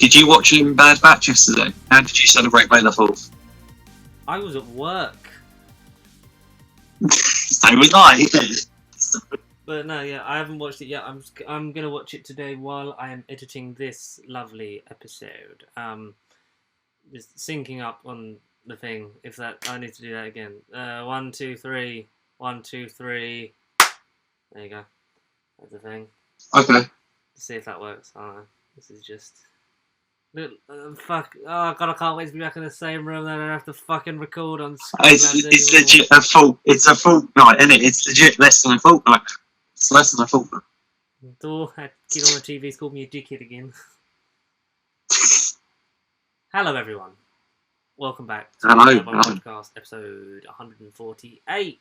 Did you watch Bad Batch yesterday? How did you celebrate May the 4th? I was at work. So was I. But no, yeah, I haven't watched it yet. I'm gonna watch it today while I am editing this lovely episode. Just syncing up on the thing. If that, I need to do that again. 1, 2, 3. 1, 2, 3. There you go. That's the thing. Okay. Let's see if that works. I don't know. This is just. Fuck. Oh god, I can't wait to be back in the same room. Then I don't have to fucking record on It's legit a full. It's a fortnight, isn't it? It's legit less than a fortnight. It's less than a fortnight. That kid on the TV's called me a dickhead again. Hello, everyone. Welcome back to the podcast, episode 148.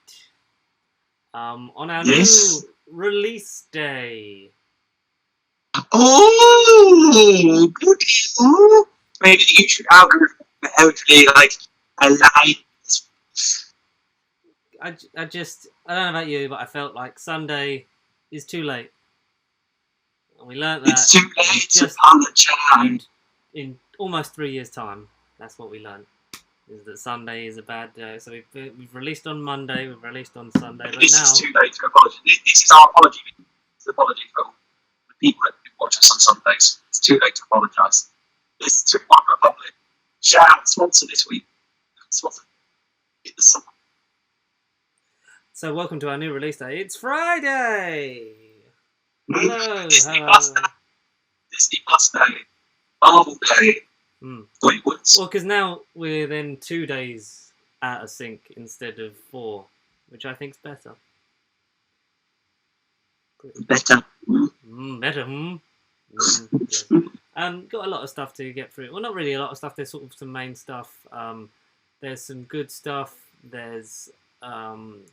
On our new release day. Oh, goody! Oh, maybe the YouTube algorithm hopefully allow. I don't know about you, but I felt like Sunday is too late. And we learnt that. It's too late to apologise. In almost 3 years' time, that's what we learnt. Is that Sunday is a bad day. So we've released on Monday, we've released on Sunday, but this now... is too late to apologise. This is our apology. It's an apology for the people that watch us on Sundays. It's too late to apologise. This is to One Republic. Shout out sponsor this week. Sponsor in the summer. So welcome to our new release day. It's Friday! Hello! Disney Plus Day. Disney Plus Day. Marvel Day. Wait, what? Well, because now we're then 2 days out of sync instead of 4, which I think's better. Better. Better, Yes. Got a lot of stuff to get through. Well, not really a lot of stuff. There's sort of some main stuff. There's some good stuff. There's some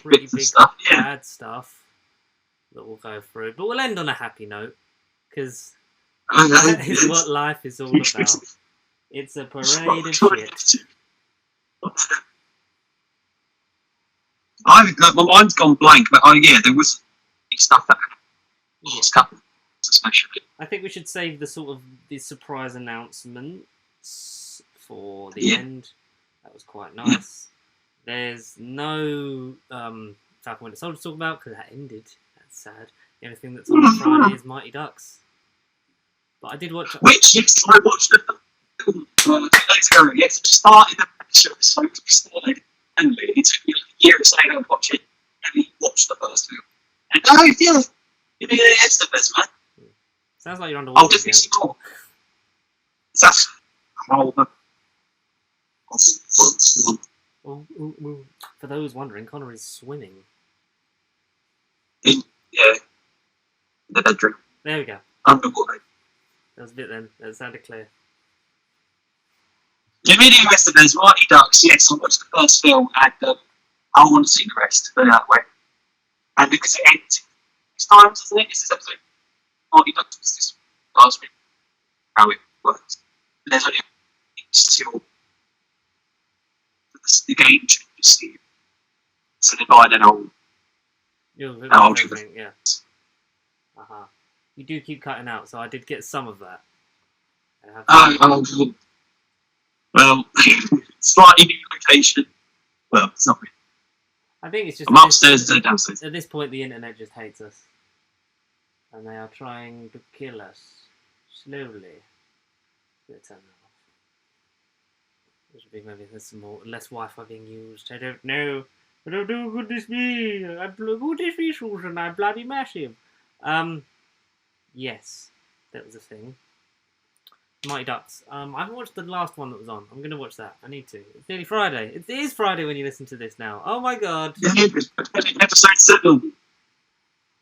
pretty big stuff, bad stuff that we'll go through. But we'll end on a happy note, because that is what life is all about. It's a parade of shit. My mind's gone blank, but there was stuff that happened, especially. I think we should save the surprise announcements for the end. That was quite nice. There's no Falcon Winter Soldier to talk about because that ended. That's sad. The only thing that's on Friday is Mighty Ducks. But I did watch. Which yes, I watched the film 2 days ago. Yes, I started the episode. And it took me like a year to say I would watch it, and we watched the first film. And it's the best, man. Sounds like you're underwater. I'll definitely see more. That's For those wondering, Connor is swimming. In the bedroom. There we go. Underwater. That was a bit then. That sounded clear. The video yesterday is Mighty Ducks. Yes, I watched the first film, and I want to see the rest. Put it that way. And because it ends 6 times, isn't it? It's this episode. Mighty Ducks was this last week. How it works. And there's only still the game changes. So they buy an old. Yeah. You do keep cutting out, so I did get some of that. Well, slightly new location. Well, it's not really. I think it's just. I'm upstairs and downstairs. At this point, the internet just hates us. And they are trying to kill us. Slowly. Let's turn that off. Maybe there's some less Wi-Fi being used. I don't know. I don't know who this be. Who this be, Susan? I'm bloody massive. Yes. That was a thing. Mighty Ducks. I haven't watched the last one that was on. I'm going to watch that. I need to. It's nearly Friday. It is Friday when you listen to this now. Oh my god. Episode 7.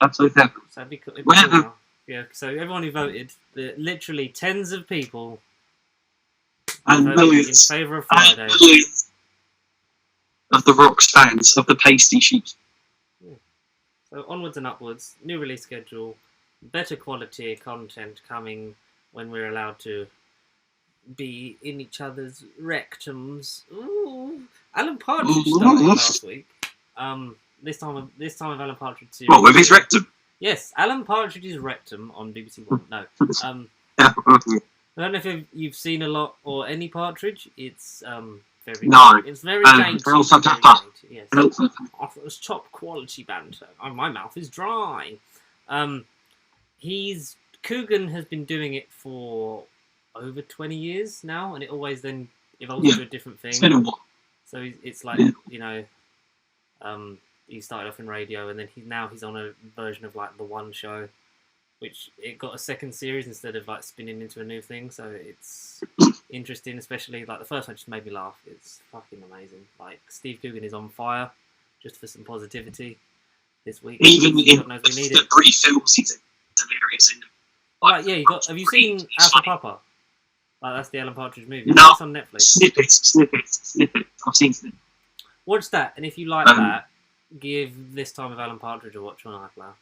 Episode 7. So it'd be cool now. Yeah, so everyone who voted, literally tens of people and millions in favour of Friday. And millions of the Rocks fans, of the pasty sheep. Yeah. So onwards and upwards. New release schedule. Better quality content coming when we're allowed to be in each other's rectums. Ooh, Alan Partridge started last week. This time with Alan Partridge series. What, with his rectum? Yes, Alan Partridge's rectum on BBC One. No. I don't know if you've seen a lot or any Partridge. It's very No. it's very dainty. They're also very tough. dainty, yes. And also, I thought it was top quality banter. Oh, my mouth is dry. Um, Coogan has been doing it for over 20 years now, and it always then evolves into a different thing. it's been a while. So it's like he started off in radio, and then he's on a version of like the One Show, which it got a second series instead of like spinning into a new thing. So it's interesting, especially like the first one just made me laugh. It's fucking amazing. Like Steve Coogan is on fire, just for some positivity this week. Even in God knows we need the it. brief films, he's hilarious. Like, yeah, have you seen Alpha Papa? Like, that's the Alan Partridge movie. No. It's on Netflix. Snippets. I've seen it. Watch that, and if you like that, give This Time with Alan Partridge a watch on iPlayer.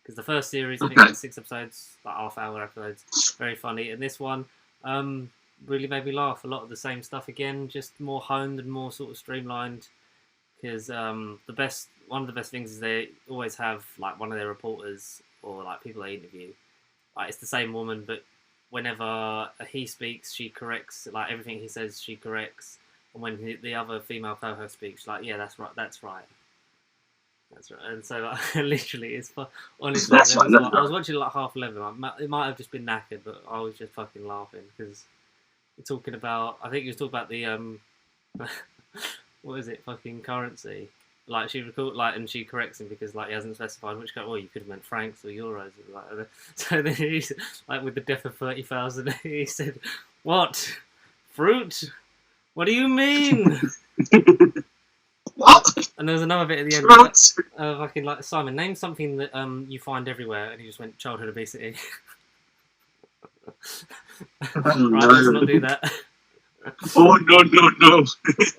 Because the first series, I think it's 6 episodes, like half-hour episodes, very funny. And this one really made me laugh. A lot of the same stuff again, just more honed and more sort of streamlined. Because one of the best things is they always have like one of their reporters or like people they interview. Like it's the same woman, but whenever he speaks, she corrects. Like everything he says, she corrects. And when the other female co-host speaks, like, yeah, that's right. That's right. And so, like, literally, it's honestly. I was watching like 11:30. It might have just been knackered, but I was just fucking laughing because we're talking about. I think he was talking about the what is it? Fucking currency. Like she and she corrects him because like he hasn't specified which currency. Well, you could have meant francs or euros. Like, so then he's like with the death of 30,000. He said, "What fruit? What do you mean?" What? And there was another bit at the end. Fucking like Simon, name something that you find everywhere, and he just went childhood obesity. Right, let's not do that. Oh no!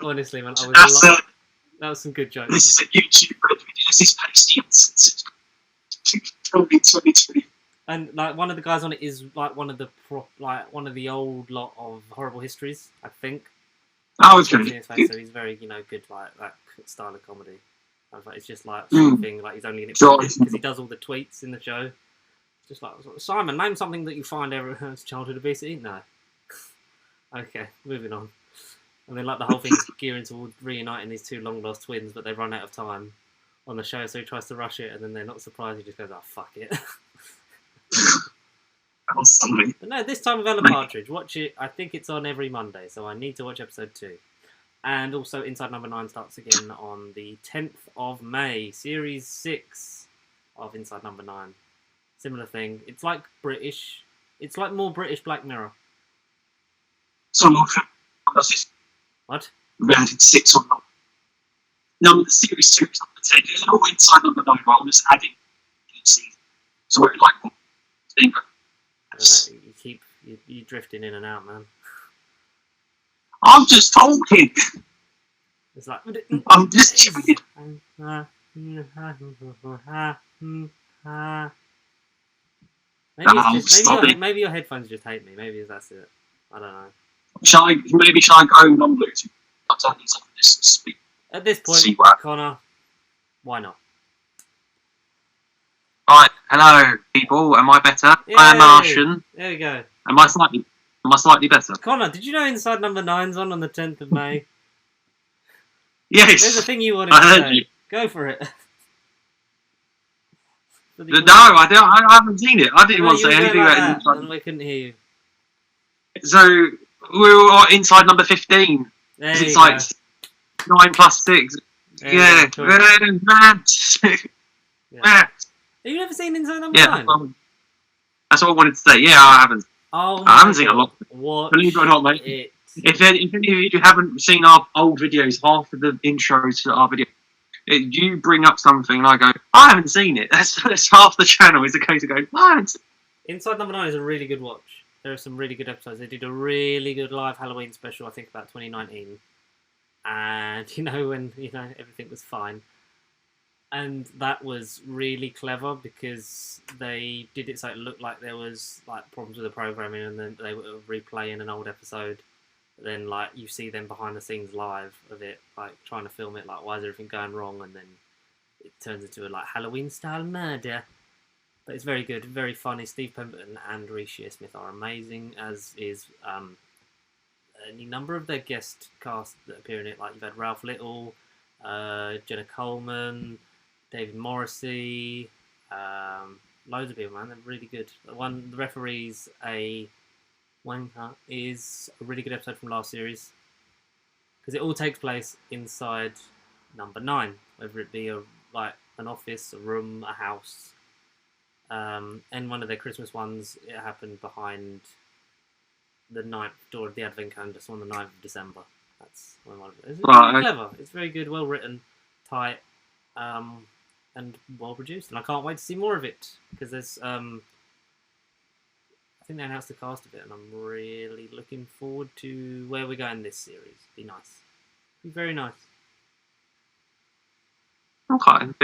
Honestly, man, that was some good jokes. This is a YouTube video. This is pasty since 2020. And like one of the guys on it is like one of the old lot of Horrible Histories, I think. Oh, okay. So he's very good like that style of comedy. It's just like thing like he's only in it because he does all the tweets in the show. It's just like Simon, name something that you find everyone's childhood obesity. No. Okay, moving on. And then like the whole thing's gearing towards reuniting these two long lost twins, but they run out of time on the show, so he tries to rush it, and then they're not surprised. He just goes, "Oh fuck it." But no, This Time with Alan Partridge. Watch it. I think it's on every Monday, so I need to watch episode 2. And also, Inside Number 9 starts again on the 10th of May. Series 6 of Inside Number 9. Similar thing. It's like British. It's like more British Black Mirror. So, what? We added 6 or not. No, the series 2 is number 10. It's all Inside Number 9, right? I'm just adding each season. So we're like, what? You're drifting in and out, man. I'm just talking. It's like I'm just chilling. Maybe your headphones just hate me. Maybe that's it. I don't know. Shall I go non-Bluetooth? I'll tell you something. Just speak. At this point, Connor, why not? Right, hello people. Am I better? Yay! I am Martian. There we go. Am I slightly better? Connor, did you know Inside Number 9's on the 10th of May? Yes. There's a thing you wanted to say. Go for it. No, I haven't seen it. I didn't want to say anything about it. And we couldn't hear you. So we were Inside Number 15. It's like 9 plus 6. Yeah. Cool. Have you never seen Inside Number 9? That's what I wanted to say. Yeah, I haven't. Oh, I haven't seen a lot. Believe it or not, mate. If any of you haven't seen our old videos, half of the intros to our video, you bring up something and I go, I haven't seen it. That's half the channel is a case of going, I haven't seen it. Inside Number 9 is a really good watch. There are some really good episodes. They did a really good live Halloween special, I think, about 2019. And, when, everything was fine. And that was really clever because they did it so it looked like there was like problems with the programming, and then they were replaying an old episode. But then like you see them behind the scenes live of it, like trying to film it, like why is everything going wrong, and then it turns into a like Halloween style murder. but it's very good, very funny. Steve Pemberton and Reece Shearsmith are amazing, as is any number of their guest cast that appear in it. Like you've had Ralph Little, Jenna Coleman, David Morrissey, loads of people, man. They're really good. The referee's a wanker is a really good episode from last series, because it all takes place inside number 9, whether it be an office, a room, a house. And one of their Christmas ones, it happened behind the 9th door of the Advent calendar, so on the 9th of December. That's one of it. It's really clever. It's very good, well written, tight, and well produced. And I can't wait to see more of it, because there's I think they announced the cast of it, and I'm really looking forward to where we're going this series. Be nice. Be very nice. Okay.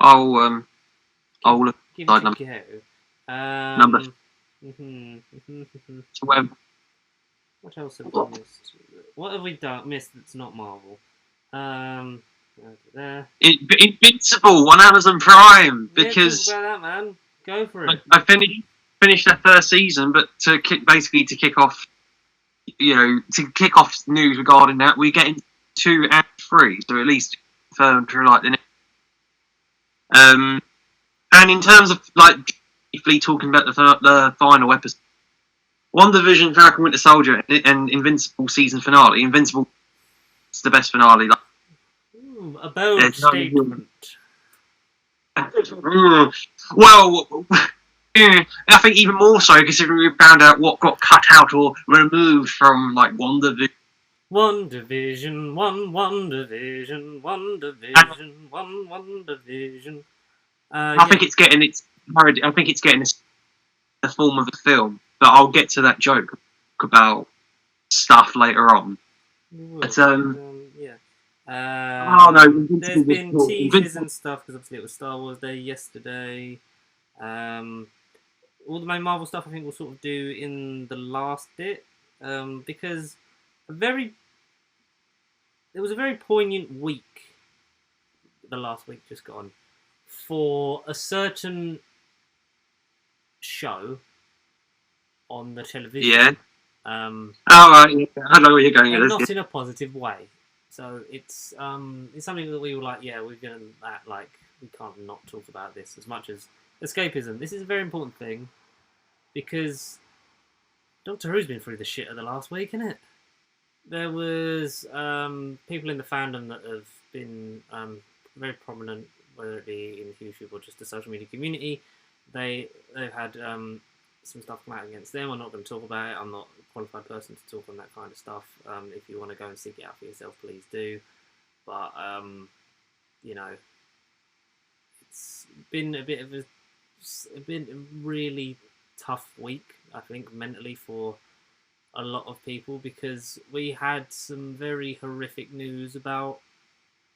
I'll look Give at it a go. number. What else have we missed? What have we missed that's not Marvel? There. Invincible on Amazon Prime, because talk about that, man. Go for it. I finished that first season, but to kick off, news regarding that, we're getting 2 and 3, so at least confirmed for like the next. And in terms of like briefly talking about the final episode, WandaVision, Falcon Winter Soldier, and Invincible season finale. Invincible is the best finale. Like, a bold statement. Well, I think even more so considering we found out what got cut out or removed from like WandaVision. WandaVision, WandaVision, WandaVision, WandaVision. I think it's getting its parody. I think it's getting the form of a film, but I'll get to that joke about stuff later on. But, yeah. There's been teasers and stuff, because obviously it was Star Wars Day yesterday. All the main Marvel stuff I think we'll sort of do in the last bit, because there was a very poignant week, the last week just gone, for a certain show on the television. Yeah. Right. I know where you're going. And not in a positive way. So it's something that we were like, yeah, we're gonna we can't not talk about this as much as escapism. This is a very important thing, because Doctor Who's been through the shit of the last week, isn't it? There was people in the fandom that have been very prominent, whether it be in YouTube or just the social media community. They've had some stuff come out against them. I'm not going to talk about it. I'm not a qualified person to talk on that kind of stuff. If you want to go and seek it out for yourself, please do. But it's been a really tough week, I think, mentally for a lot of people, because we had some very horrific news about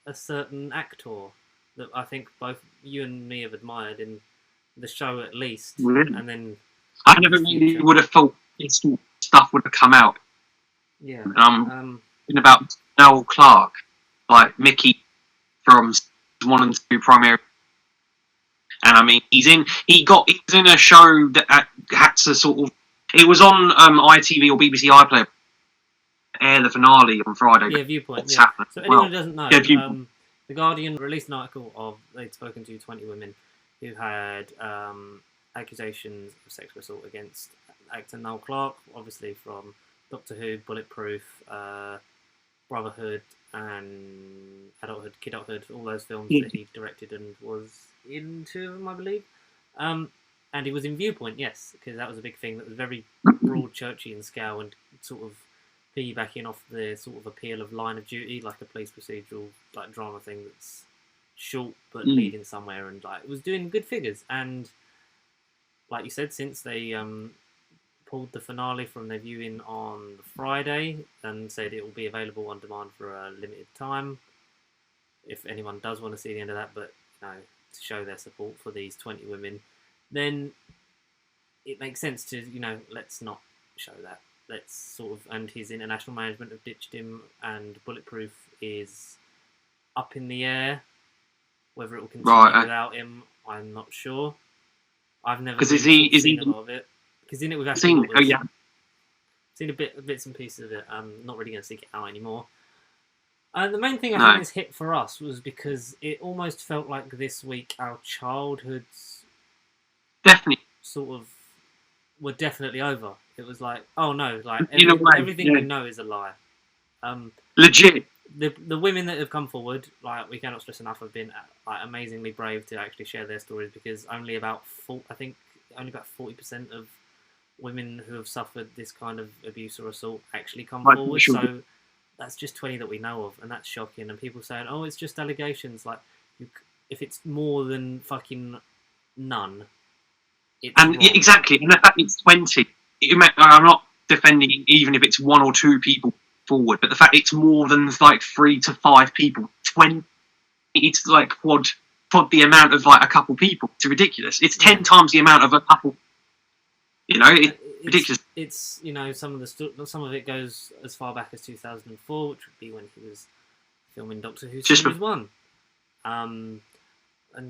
a certain actor that I think both you and me have admired in the show, at least. Really? And then I never really would have thought this stuff would have come out. Yeah. Thinking about Noel Clarke, like Mickey from 1 and 2 Primary. And I mean, he was in a show that had to sort of. It was on ITV or BBC iPlayer. Air the finale on Friday. Yeah, Viewpoint. What's yeah. happened? So anyone who doesn't know, The Guardian released an article of they'd spoken to 20 women who had accusations of sexual assault against actor Noel Clarke, obviously from Doctor Who, Bulletproof, Brotherhood, and Adulthood, Kidulthood, all those films that he directed and was in 2 of them, I believe. And he was in Viewpoint, yes, because that was a big thing that was very broad churchy in scale and sort of piggybacking off the sort of appeal of Line of Duty, like a police procedural like drama thing that's short but leading somewhere, and like it was doing good figures. And like you said, since they pulled the finale from their viewing on Friday and said it will be available on demand for a limited time, if anyone does want to see the end of that, but to show their support for these 20 women, then it makes sense to let's not show that. Let's sort of, and his international management have ditched him, and Bulletproof is up in the air. Whether it will continue Right. without him, I'm not sure. I've never Because really is seen he a lot of it. Because in it with Ashley seen? Woodward. Oh yeah. Seen bits and pieces of it. I'm not really going to seek it out anymore. The main thing I No. think this hit for us was because it almost felt like this week our childhoods Definitely. sort of were definitely over. It was like, oh no, like In a way, everything yeah. we know is a lie. Legit. The women that have come forward, like we cannot stress enough, have been like amazingly brave to actually share their stories because only about 40% of women who have suffered this kind of abuse or assault actually come Right, forward. sure. So that's just 20 that we know of, and that's shocking. And people saying, "Oh, it's just allegations." Like, if it's more than fucking none, it's And wrong. exactly, and the fact it's 20. I'm not defending even if it's 1 or 2 people forward, but the fact it's more than like 3 to 5 people, 20, it's like quad the amount of like a couple people. It's ridiculous. It's 10 times the amount of a couple. You know, it's ridiculous. It's some of it goes as far back as 2004, which would be when he was filming Doctor Who Series 1. And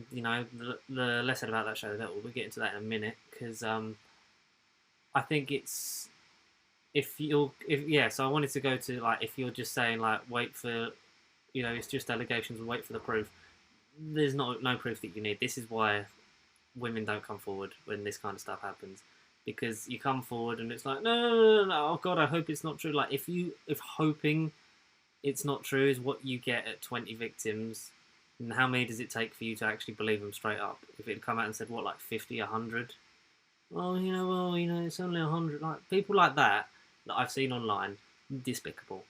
the less said about that show, the better. We'll get into that in a minute because I think it's so I wanted to go to like if you're just saying like wait for it's just allegations and wait for the proof. There's no proof that you need. This is why women don't come forward when this kind of stuff happens. Because you come forward and it's like no, oh god, I hope it's not true. Like if hoping it's not true is what you get at 20 victims, and how many does it take for you to actually believe them straight up? If it had come out and said what, like 50, 100, it's only 100. Like people like that I've seen online, despicable,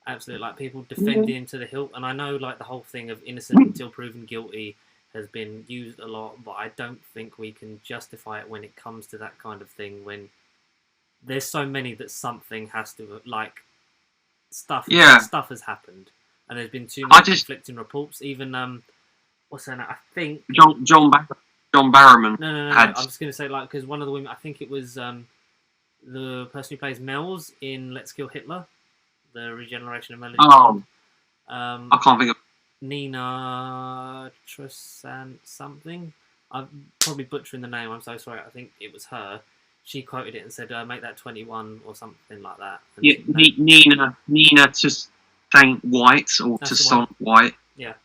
absolutely. Like people defending him to the hilt, and I know like the whole thing of innocent until proven guilty has been used a lot, but I don't think we can justify it when it comes to that kind of thing. When there's so many that something has to stuff has happened, and there's been too many conflicting reports. Even what's her name? I think John Barrowman. No. I'm just going to say because one of the women, I think it was the person who plays Mel's in Let's Kill Hitler, the regeneration of Melody. I can't think of. Nina Trisant something. I'm probably butchering the name. I'm so sorry. I think it was her. She quoted it and said, "Make that 21" or something like that. And Nina to thank White or to Son White. Yeah.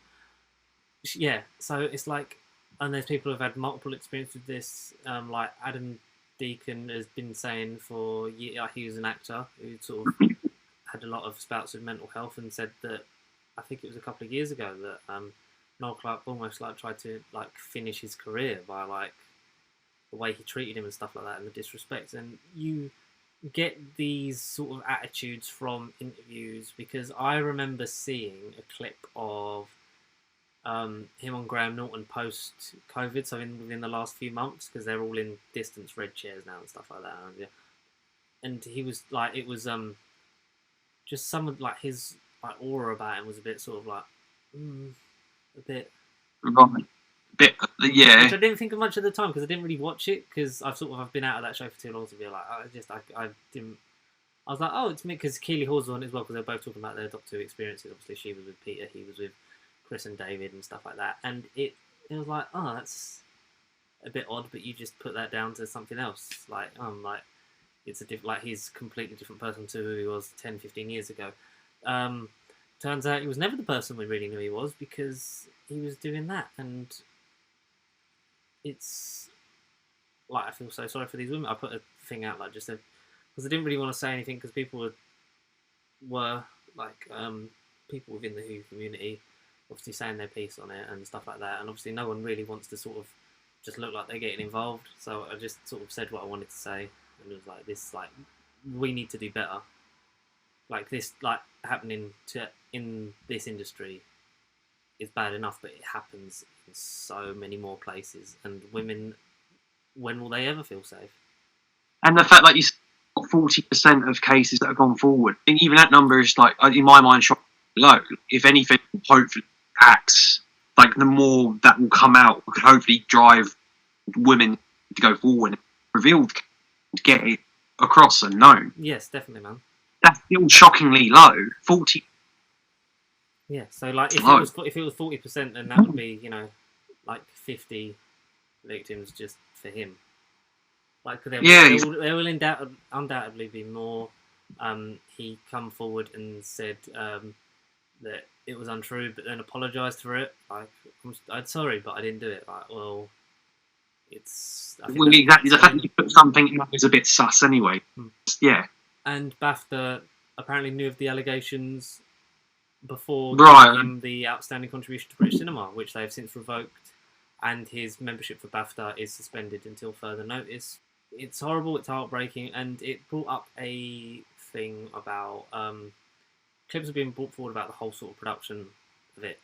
So it's like, and there's people who've had multiple experiences with this. Like Adam Deacon has been saying for years. He was an actor who sort of had a lot of spouts with mental health and said that. I think it was a couple of years ago that Noel Clarke almost tried to finish his career by the way he treated him and stuff like that and the disrespect. And you get these sort of attitudes from interviews because I remember seeing a clip of him on Graham Norton post COVID, so within the last few months because they're all in distance red chairs now and stuff like that. And he was like, it was just some of his. Aura about him was a bit sort of a bit right, yeah. Which I didn't think of much at the time because I didn't really watch it because I've been out of that show for too long to be like I didn't. I was like, oh, it's me because Keely Hawes on it as well because they're both talking about their Doctor Who experiences. Obviously, she was with Peter, he was with Chris and David and stuff like that, and it was like, oh, that's a bit odd, but you just put that down to something else. It's he's a completely different person to who he was 10, 15 years ago. Turns out he was never the person we really knew he was because he was doing that, and it's I feel so sorry for these women. I put a thing out because I didn't really want to say anything because people were people within the Who community obviously saying their piece on it and stuff like that, and obviously no one really wants to sort of just look like they're getting involved. So I just sort of said what I wanted to say, and it was we need to do better. This happening in this industry is bad enough, but it happens in so many more places. And women, when will they ever feel safe? And the fact you got 40% of cases that have gone forward, I think even that number is in my mind shockingly low. If anything, hopefully acts the more that will come out could hopefully drive women to go forward and reveal to get it across and known. Yes, definitely, man. That's still shockingly low. 40. Yeah, so like if Oh. it was 40%, then that would be, you know, like 50 victims just for him. Like there will undoubtedly be more. He come forward and said that it was untrue, but then apologised for it. Like I'm sorry, but I didn't do it. Like, well, it's I think Well, that's exactly. The fact telling. that you put something out is a bit sus anyway. Yeah. And BAFTA apparently knew of the allegations before Right. giving him the outstanding contribution to British cinema, which they have since revoked, and his membership for BAFTA is suspended until further notice. It's horrible, it's heartbreaking, and it brought up a thing about clips have been brought forward about the whole sort of production of it,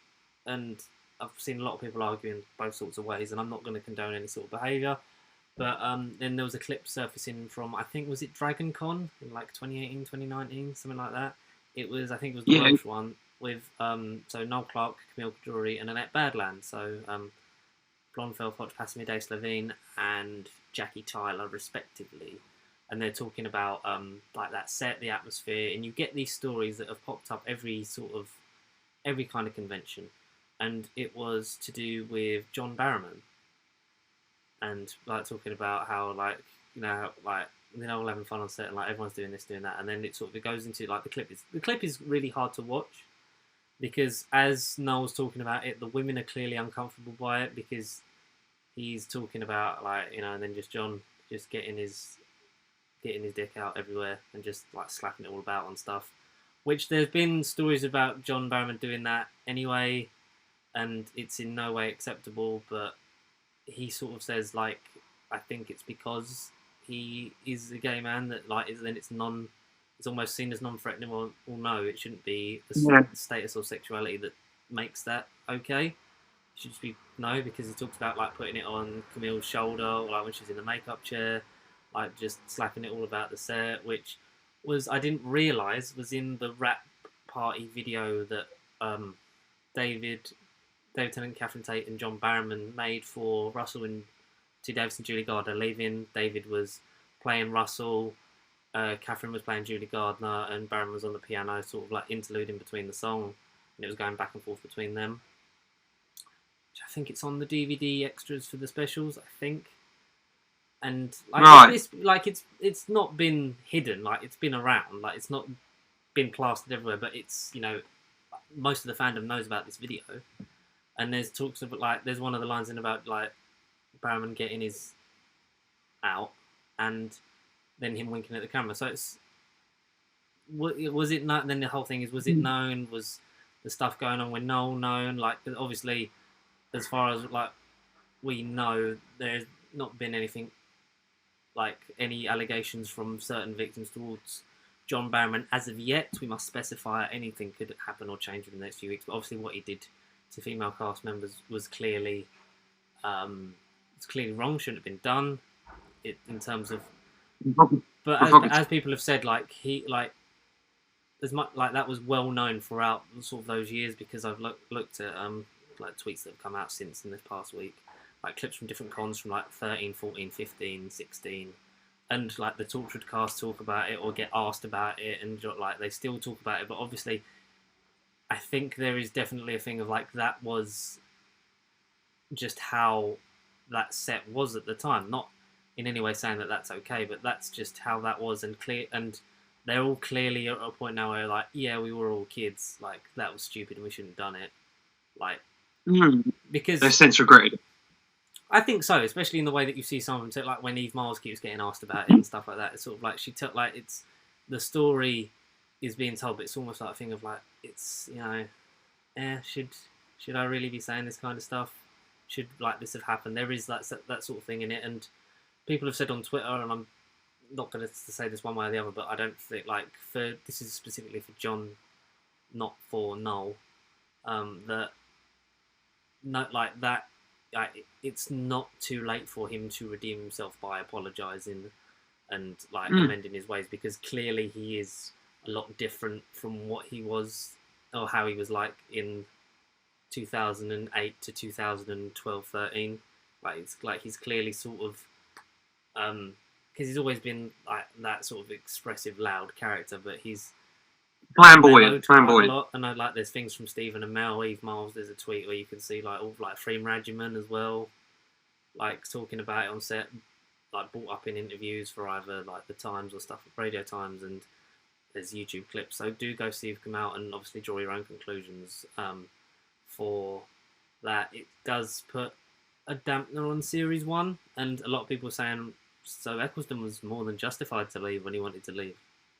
and I've seen a lot of people arguing both sorts of ways, and I'm not going to condone any sort of behaviour. But then there was a clip surfacing from, I think, was it Dragon Con in like 2018, 2019, something like that. I think it was the Welsh one with so Noel Clarke, Camille Cajori, and Annette Badland. So Blonde Felfoch, Passamir Day Slovene, and Jackie Tyler, respectively. And they're talking about like that set, the atmosphere, and you get these stories that have popped up every kind of convention. And it was to do with John Barrowman. And like talking about how like they're all having fun on set and like everyone's doing this, doing that, and then it goes into like the clip is really hard to watch because as Noel's talking about it, the women are clearly uncomfortable by it because he's talking about like and then just John just getting his dick out everywhere and just like slapping it all about on stuff, which there's been stories about John Barrowman doing that anyway, and it's in no way acceptable, but he sort of says like I think it's because he is a gay man that like it's almost seen as non-threatening. Well, no, it shouldn't be the status or sexuality that makes that okay. It should just be no, because he talks about like putting it on Camille's shoulder, or like when she's in the makeup chair, like just slapping it all about the set, which was I didn't realise was in the rap party video that David Tennant, Catherine Tate, and John Barrowman made for Russell and T. Davis and Julie Gardner leaving. David was playing Russell, Catherine was playing Julie Gardner, and Barrowman was on the piano, sort of like interluding between the song, and it was going back and forth between them. I think it's on the DVD extras for the specials, I think. And like it's not been hidden, like it's been around, like it's not been plastered everywhere, but it's most of the fandom knows about this video. And there's talks of like there's one of the lines in about like Barrowman getting his out and then him winking at the camera. So was it not? Then the whole thing is, was it known? Was the stuff going on with Noel known? Like obviously, as far as like we know, there's not been anything like any allegations from certain victims towards John Barrowman as of yet. We must specify anything could happen or change in the next few weeks. But obviously, what he did to female cast members was clearly wrong. Shouldn't have been done. In terms of, but as people have said, like he as much like that was well known throughout sort of those years because I've looked at like tweets that have come out since in this past week, like clips from different cons from like 13, 14, 15, 16, and like the Tortured cast talk about it or get asked about it, and like they still talk about it, but obviously I think there is definitely a thing of like that was just how that set was at the time. Not in any way saying that that's okay, but that's just how that was, and they're all clearly at a point now where like, yeah, we were all kids, like that was stupid and we shouldn't have done it. Like because they've since regretted it. I think so, especially in the way that you see some of them like when Eve Miles keeps getting asked about it and stuff like that. It's sort of like she took like it's the story is being told, but it's almost like a thing of like it's should I really be saying this kind of stuff? Should like this have happened? There is that sort of thing in it, and people have said on Twitter, and I'm not going to say this one way or the other, but I don't think like this is specifically for John, not for Noel, that not like that. It's not too late for him to redeem himself by apologising and like amending his ways, because clearly he is a lot different from what he was or how he was like in 2008 to 2012-13. Like it's like he's clearly sort of because he's always been like that sort of expressive, loud character, but he's Flamboyant, quite a flamboyant. lot. And I like there's things from Stephen and Mel, Eve Miles. There's a tweet where you can see like all like Freem Rajiman as well, like talking about it on set, like brought up in interviews for either like the Times or stuff, Radio Times, and there's YouTube clips. So do go see if come out and obviously draw your own conclusions for that. It does put a dampener on series 1, and a lot of people are saying so Eccleston was more than justified to leave when he wanted to leave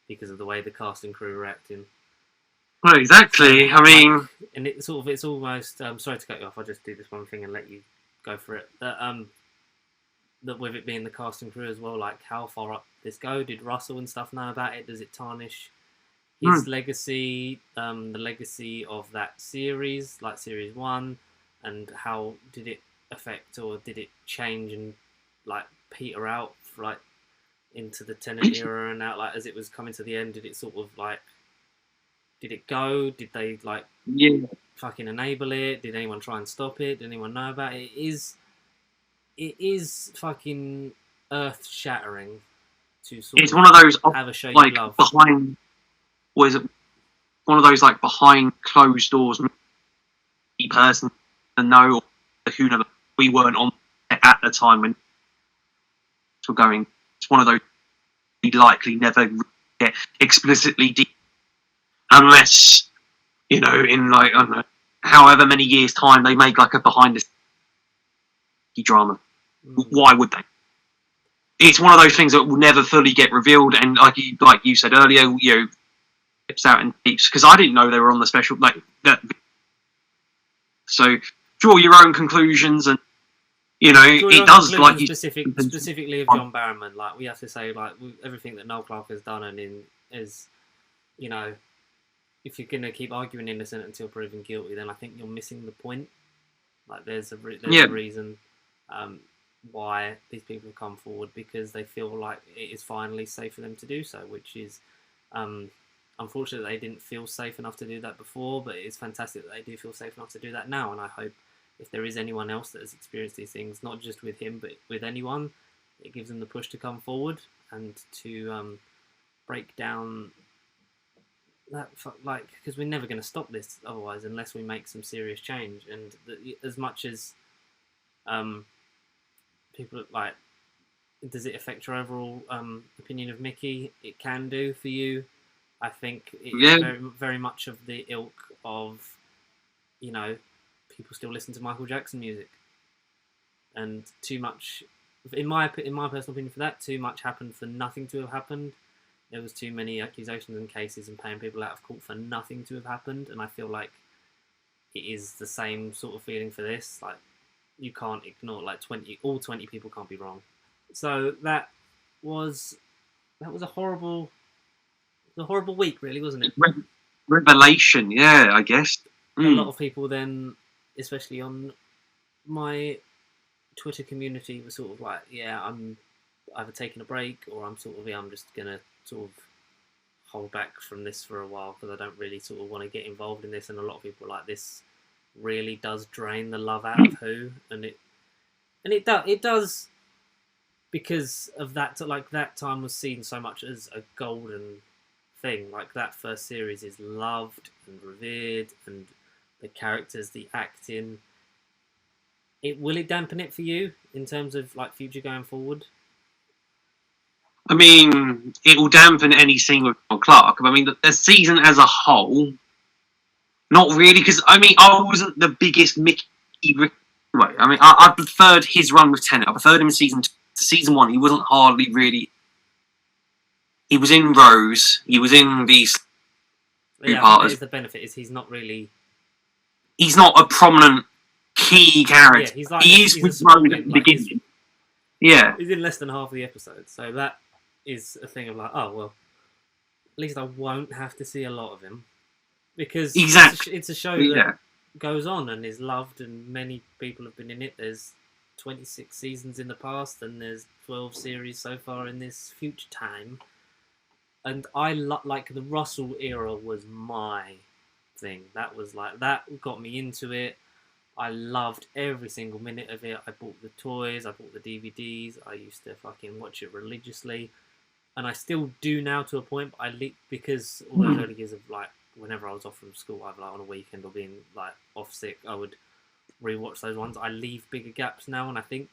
because of the way the cast and crew were acting. Well, exactly. So, I mean, and it's almost. Sorry to cut you off. I'll just do this one thing and let you go for it. That with it being the cast and crew as well, like how far up this go? Did Russell and stuff know about it? Does it tarnish his legacy, the legacy of that series, like series 1, and how did it affect or did it change and like peter out like into the Tennant era and out like as it was coming to the end? Did it sort of like did it go? Did they like fucking enable it? Did anyone try and stop it? Did anyone know about it? It is fucking earth shattering to sort it's of one of those have a show like you love. behind. Was it one of those like behind closed doors? Me person, the know or who never. We weren't on at the time when we're going. It's one of those we likely never get explicitly deep unless in like I don't know, however many years time they make like a behind the scenes drama. Why would they? It's one of those things that will never fully get revealed, and like you said earlier, tips out and tapes because I didn't know they were on the special like that. So draw your own conclusions, and it does like specifically of John Barrowman. Like we have to say, like everything that Noel Clarke has done, and is if you're gonna keep arguing innocent until proven guilty, then I think you're missing the point. Like there's a reason why these people have come forward because they feel like it is finally safe for them to do so, which is unfortunately they didn't feel safe enough to do that before, but it is fantastic that they do feel safe enough to do that now. And I hope if there is anyone else that has experienced these things, not just with him but with anyone, it gives them the push to come forward and to break down that, like, because we're never going to stop this otherwise unless we make some serious change. And as much as people like, does it affect your overall opinion of Mickey? It can do for you. I think it's very, very much of the ilk of, people still listen to Michael Jackson music, and too much, in my personal opinion, for that, too much happened for nothing to have happened. There was too many accusations and cases and paying people out of court for nothing to have happened, and I feel like it is the same sort of feeling for this. Like, you can't ignore like 20 people can't be wrong. So that was a horrible week, really, wasn't it? Revelation, yeah, I guess. A lot of people then, especially on my Twitter community, were sort of like, yeah, I'm either taking a break or I'm just gonna sort of hold back from this for a while because I don't really sort of want to get involved in this. And a lot of people are like, this really does drain the love out of Who, and it does because of that. Like that time was seen so much as a golden thing. Like that first series is loved and revered, and the characters, the acting. Will it dampen it for you in terms of like future going forward? I mean, it will dampen any scene with Noel Clarke. I mean, the season as a whole, not really, because I mean, I wasn't the biggest Mickey. I mean, I preferred his run with Tennant. I preferred him in season 2. Season 1, he wasn't hardly really. He was in Rose. He was in these. Yeah, I think the benefit is he's not really. He's not a prominent key character. Yeah, he is with Rose at the beginning. Yeah, he's in less than half of the episode, so that is a thing of like, oh well, at least I won't have to see a lot of him because it's a show that goes on and is loved, and many people have been in it. There's 26 seasons in the past, and there's 12 series so far in this future time. And I like the Russell era was my thing. That was like, that got me into it. I loved every single minute of it. I bought the toys, I bought the DVDs. I used to fucking watch it religiously. and I still do now to a point. But because all those early years of like whenever I was off from school, either like on a weekend or being like off sick, I would rewatch those ones. I leave bigger gaps now, and I think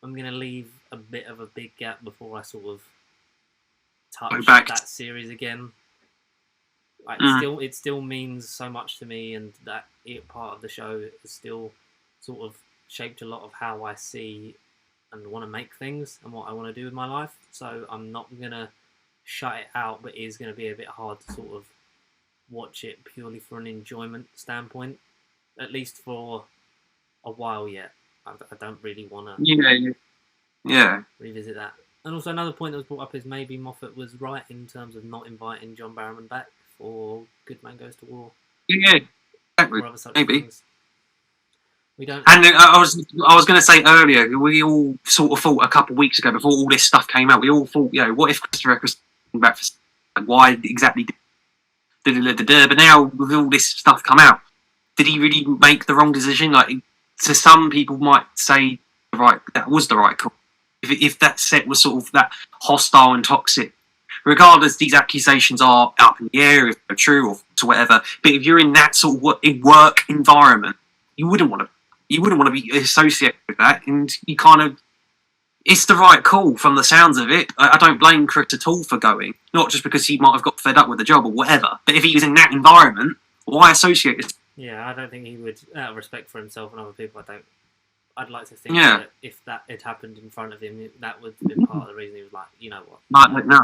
I'm gonna leave a bit of a big gap before I sort of touch that series again. Like it still means so much to me, and that part of the show is still sort of shaped a lot of how I see and want to make things and what I want to do with my life. So I'm not gonna shut it out, but it is gonna be a bit hard to sort of watch it purely for an enjoyment standpoint, at least for a while yet. I don't really want to revisit that. And also another point that was brought up is maybe Moffat was right in terms of not inviting John Barrowman back for Good Man Goes to War. Yeah, exactly. Or other such Maybe. things. We don't. And I was going to say earlier, we all sort of thought a couple of weeks ago before all this stuff came out, we all thought, what if Christopher Eccleston came back for? And why exactly? But now with all this stuff come out, did he really make the wrong decision? Like, so some people might say, that was the right call. If that set was sort of that hostile and toxic, regardless these accusations are up in the air, if they're true or whatever. But if you're in that sort of work environment, you wouldn't want to be associated with that, and you kind of. It's the right call from the sounds of it. I don't blame Chris at all for going, not just because he might have got fed up with the job or whatever. But if he was in that environment, why associate it? Yeah, I don't think he would, out of respect for himself and other people. I'd like to think that if that had happened in front of him, that would have been part of the reason he was like, you know what? No.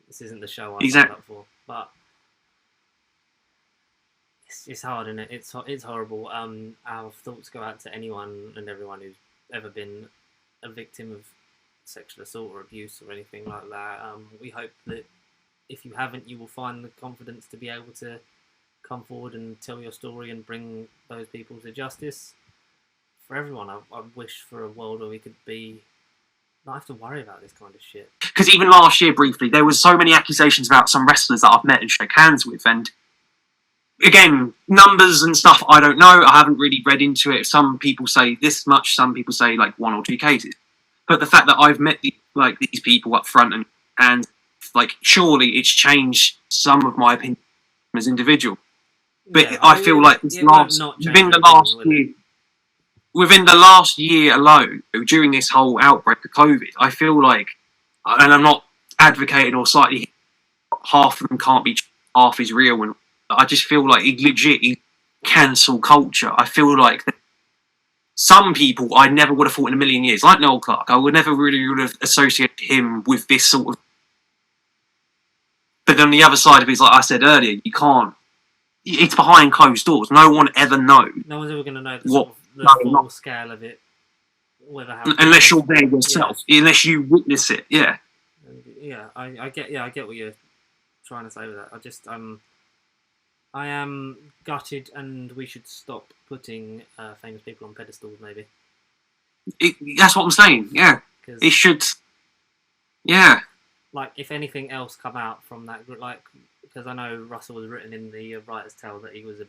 This isn't the show I signed up for. But it's hard, isn't it? It's horrible. Our thoughts go out to anyone and everyone who's ever been a victim of sexual assault or abuse or anything like that. We hope that if you haven't, you will find the confidence to be able to come forward and tell your story and bring those people to justice. For everyone, I wish for a world where we could not have to worry about this kind of shit. Because even last year, briefly, there was so many accusations about some wrestlers that I've met and shook hands with, and again, numbers and stuff, I don't know. I haven't really read into it. Some people say this much, some people say like 1 or 2 cases. But the fact that I've met these people up front and surely it's changed some of my opinion as individual. But I feel like within the last year alone, during this whole outbreak of COVID, I feel like, and I'm not advocating or slightly, half of them can't be, half is real, and I just feel like it legit cancel culture. I feel like some people I never would have thought in a million years, like Noel Clarke, I would never really would have associated him with this sort of. But on the other side of it is, like I said earlier, you can't. It's behind closed doors. No one ever knows. No one's ever going to know the full scale of it. Unless you're there yourself. Yeah. Unless you witness it. Yeah. Yeah, I get what you're trying to say with that. I am gutted, and we should stop putting famous people on pedestals, maybe. That's what I'm saying, yeah. It should... Yeah. Like, if anything else come out from that group, like, because I know Russell was written in the writer's tale that he was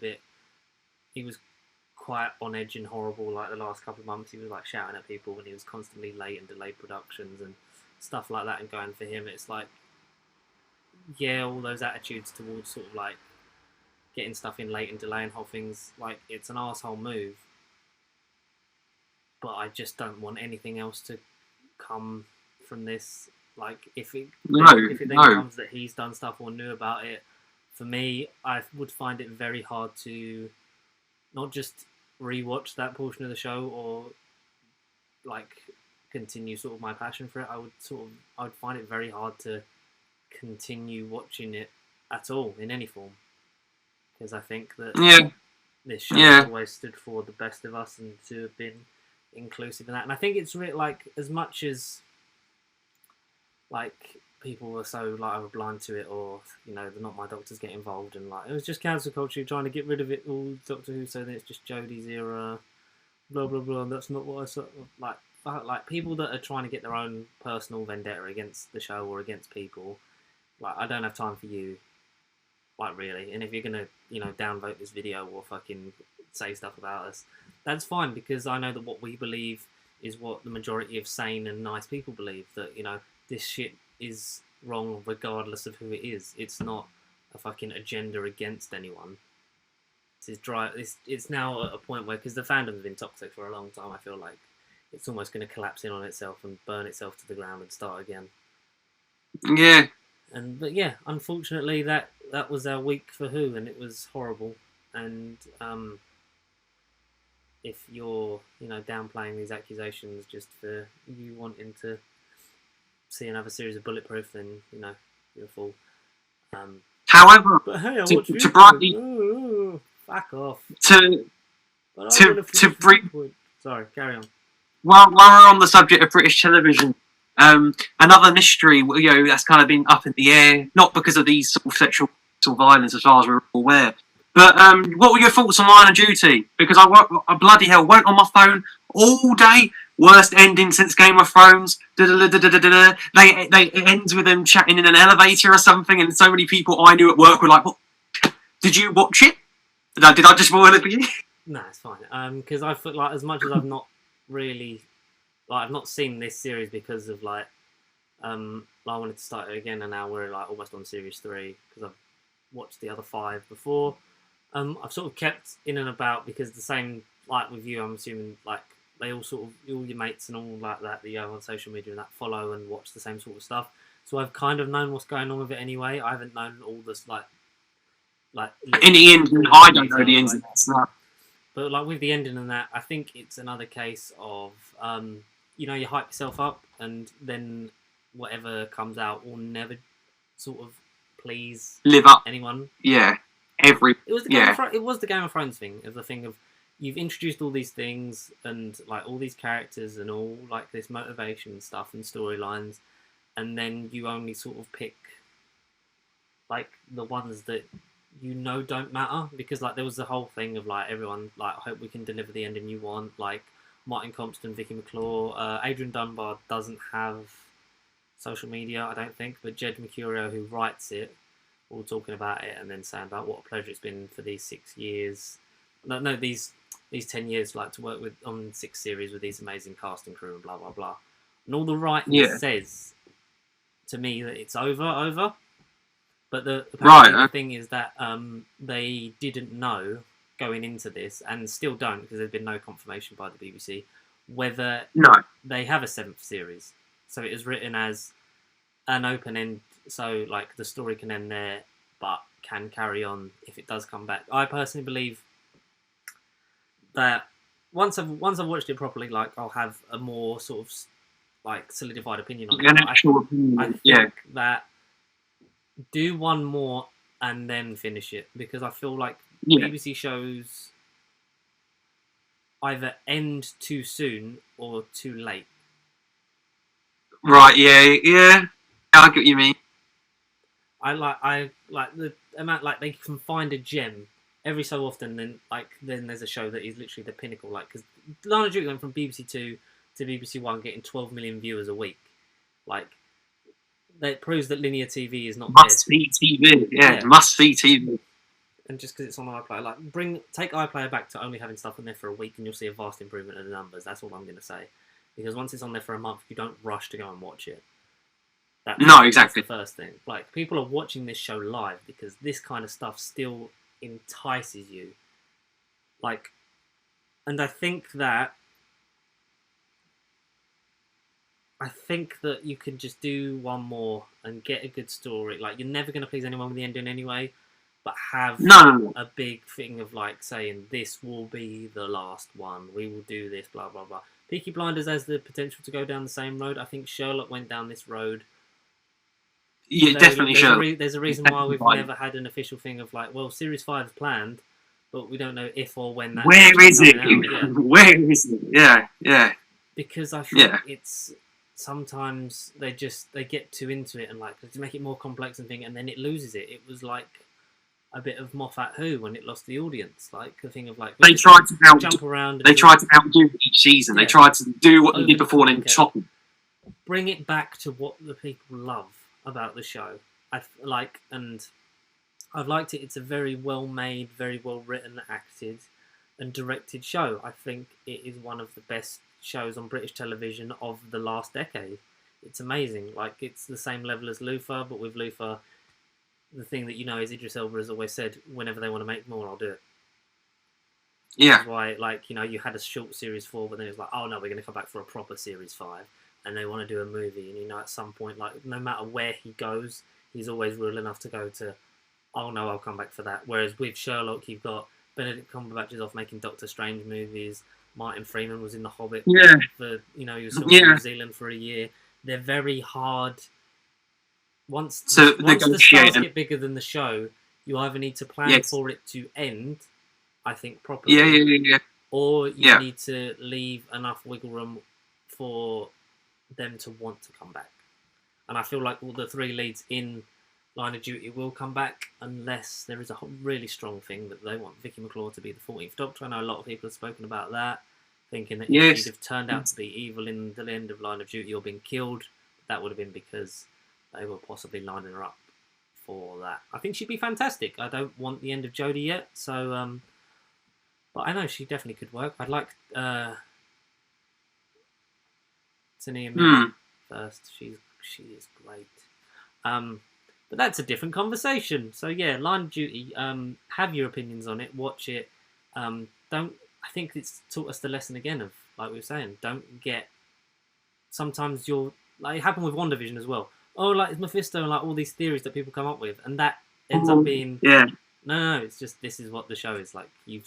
quite on edge and horrible, like, the last couple of months. He was, like, shouting at people, and he was constantly late and delayed productions and stuff like that, and going for him, it's like, yeah, all those attitudes towards sort of, like, getting stuff in late and delaying whole things, like, it's an arsehole move. But I just don't want anything else to come from this. Like, if it then comes that he's done stuff or knew about it, for me, I would find it very hard to not just rewatch that portion of the show or, like, continue sort of my passion for it. I would find it very hard to continue watching it at all in any form. Because I think that this show has always stood for the best of us and to have been inclusive in that. And I think it's really, like, as much as, like, people were so, like, either blind to it or, you know, the Not My Doctors get involved, and, like, it was just cancel culture trying to get rid of it all, Doctor Who, so then it's just Jodie's era, blah, blah, blah, and that's not what I saw. Like, people that are trying to get their own personal vendetta against the show or against people, like, I don't have time for you. Like, really. And if you're going to, you know, downvote this video or fucking say stuff about us, that's fine, because I know that what we believe is what the majority of sane and nice people believe. That, you know, this shit is wrong regardless of who it is. It's not a fucking agenda against anyone. It's now at a point where, because the fandom's been toxic for a long time, I feel like it's almost going to collapse in on itself and burn itself to the ground and start again. Yeah. But yeah, unfortunately, that was our week for Who, and it was horrible. And if you're, downplaying these accusations just for you wanting to see another series of Bulletproof, then you're a fool. However, But hey, to brightly fuck off. To bring. Sorry, carry on. While we're on the subject of British television, another mystery, that's kind of been up in the air, not because of these sort of sexual violence, as far as we're aware. But what were your thoughts on Line of Duty? Because I bloody hell went on my phone all day. Worst ending since Game of Thrones. It ends with them chatting in an elevator or something, and so many people I knew at work were like, "What? Did you watch it? Did I just spoil it for you?" No, it's fine. Because I feel like, as much as I've not really, I've not seen this series because of I wanted to start it again, and now we're almost on series 3 because I've watched the other 5 before. I've sort of kept in and about because the same with you, I'm assuming they all all your mates and all that you have on social media and that follow and watch the same sort of stuff. So I've kind of known what's going on with it anyway. I haven't known all this in the end, I don't know the ins and outs. But with the ending and that, I think it's another case of you hype yourself up and then whatever comes out will never sort of please live up anyone. Yeah. It was the Game of Thrones thing, of the thing of you've introduced all these things and all these characters and all this motivation stuff and storylines, and then you only sort of pick the ones that don't matter, because there was the whole thing of everyone I hope we can deliver the ending you want, Martin Compton, Vicky McClure, Adrian Dunbar doesn't have social media, I don't think, but Jed Mercurio, who writes it, all talking about it and then saying about what a pleasure it's been for these 6 years. No, these 10 years, to work on 6 series with these amazing cast and crew and blah blah blah. And all the writing says to me that it's over. But the thing is that they didn't know going into this, and still don't, because there's been no confirmation by the BBC, whether they have a 7th series. So it is written as an open end, so the story can end there, but can carry on if it does come back. I personally believe that once I've watched it properly, I'll have a more sort of solidified opinion on it. An actual opinion. I think that do one more and then finish it, because I feel BBC shows either end too soon or too late. Right, yeah. I get what you mean. I like the amount they can find a gem every so often. Then there's a show that is literally the pinnacle. Because Line of Duty went from BBC 2 to BBC 1, getting 12 million viewers a week. That proves that linear TV is not must be TV. Yeah, must be TV. And just because it's on iPlayer, take iPlayer back to only having stuff on there for a week, and you'll see a vast improvement in the numbers. That's all I'm going to say. Because once it's on there for a month, you don't rush to go and watch it. Exactly. That's the first thing. People are watching this show live because this kind of stuff still entices you. And I think that you can just do one more and get a good story. You're never going to please anyone with the ending anyway, but have a big thing of saying this will be the last one. We will do this, blah blah blah. Peaky Blinders has the potential to go down the same road. I think Sherlock went down this road. Yeah, definitely Sherlock. There's a reason why we've never had an official thing of Series 5 is planned, but we don't know if or when that. Where is it? Yeah. Where is it? Yeah. Because I think it's sometimes they get too into it and to make it more complex and and then it loses it. It was a bit of Moffat Who when it lost the audience. The thing of they tried to jump around. They tried to outdo each season. They tried to do what they did before and top. Bring it back to what the people love about the show. And I've liked it. It's a very well made, very well written, acted, and directed show. I think it is one of the best shows on British television of the last decade. it's amazing. Like, it's the same level as Luther, but with Luther, the thing that is Idris Elba has always said, whenever they want to make more, I'll do it. Which Yeah. is why, like, you had a short series 4, but then it was like, oh no, we're going to come back for a proper series 5, and they want to do a movie, and at some point, like, no matter where he goes, he's always real enough to go to, oh no, I'll come back for that. Whereas with Sherlock, you've got Benedict Cumberbatch is off making Doctor Strange movies. Martin Freeman was in The Hobbit Yeah. for, he was still Yeah. in New Zealand for a year. They're very hard. Once So the stars get bigger than the show, you either need to plan for it to end, I think, properly. Yeah. Or you need to leave enough wiggle room for them to want to come back. And I feel like all the 3 leads in Line of Duty will come back unless there is a really strong thing that they want Vicky McClure to be the 14th Doctor. I know a lot of people have spoken about that, thinking that if she'd have turned out to be evil in the end of Line of Duty or been killed, that would have been because they were possibly lining her up for that. I think she'd be fantastic. I don't want the end of Jodie yet, so... but I know she definitely could work. I'd like Tania Miller first. She is great. But that's a different conversation. So yeah, Line of Duty. Have your opinions on it. Watch it. Don't. I think it's taught us the lesson again of, like we were saying, don't get. Sometimes you're like, it happened with WandaVision as well. Oh, like it's Mephisto and like all these theories that people come up with, and that ends up being no. It's just this is what the show is like. You've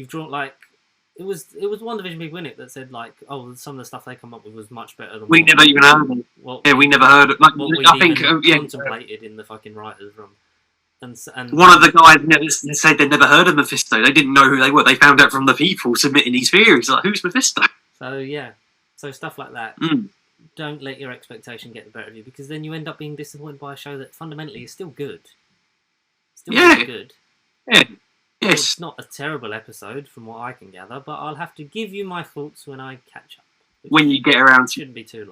drawn like. It was WandaVision people in it that said like, oh, some of the stuff they come up with was much better than we never even heard of it. We never heard of like. I think contemplated in the fucking writers' room. And one of the guys said they'd never heard of Mephisto. They didn't know who they were. They found out from the people submitting these theories. Like, who's Mephisto? So yeah, so stuff like that. Don't let your expectation get the better of you, because then you end up being disappointed by a show that fundamentally is still good. Really good. Yeah. Yes. It's not a terrible episode from what I can gather, but I'll have to give you my thoughts when I catch up. When you get around to it. Shouldn't be too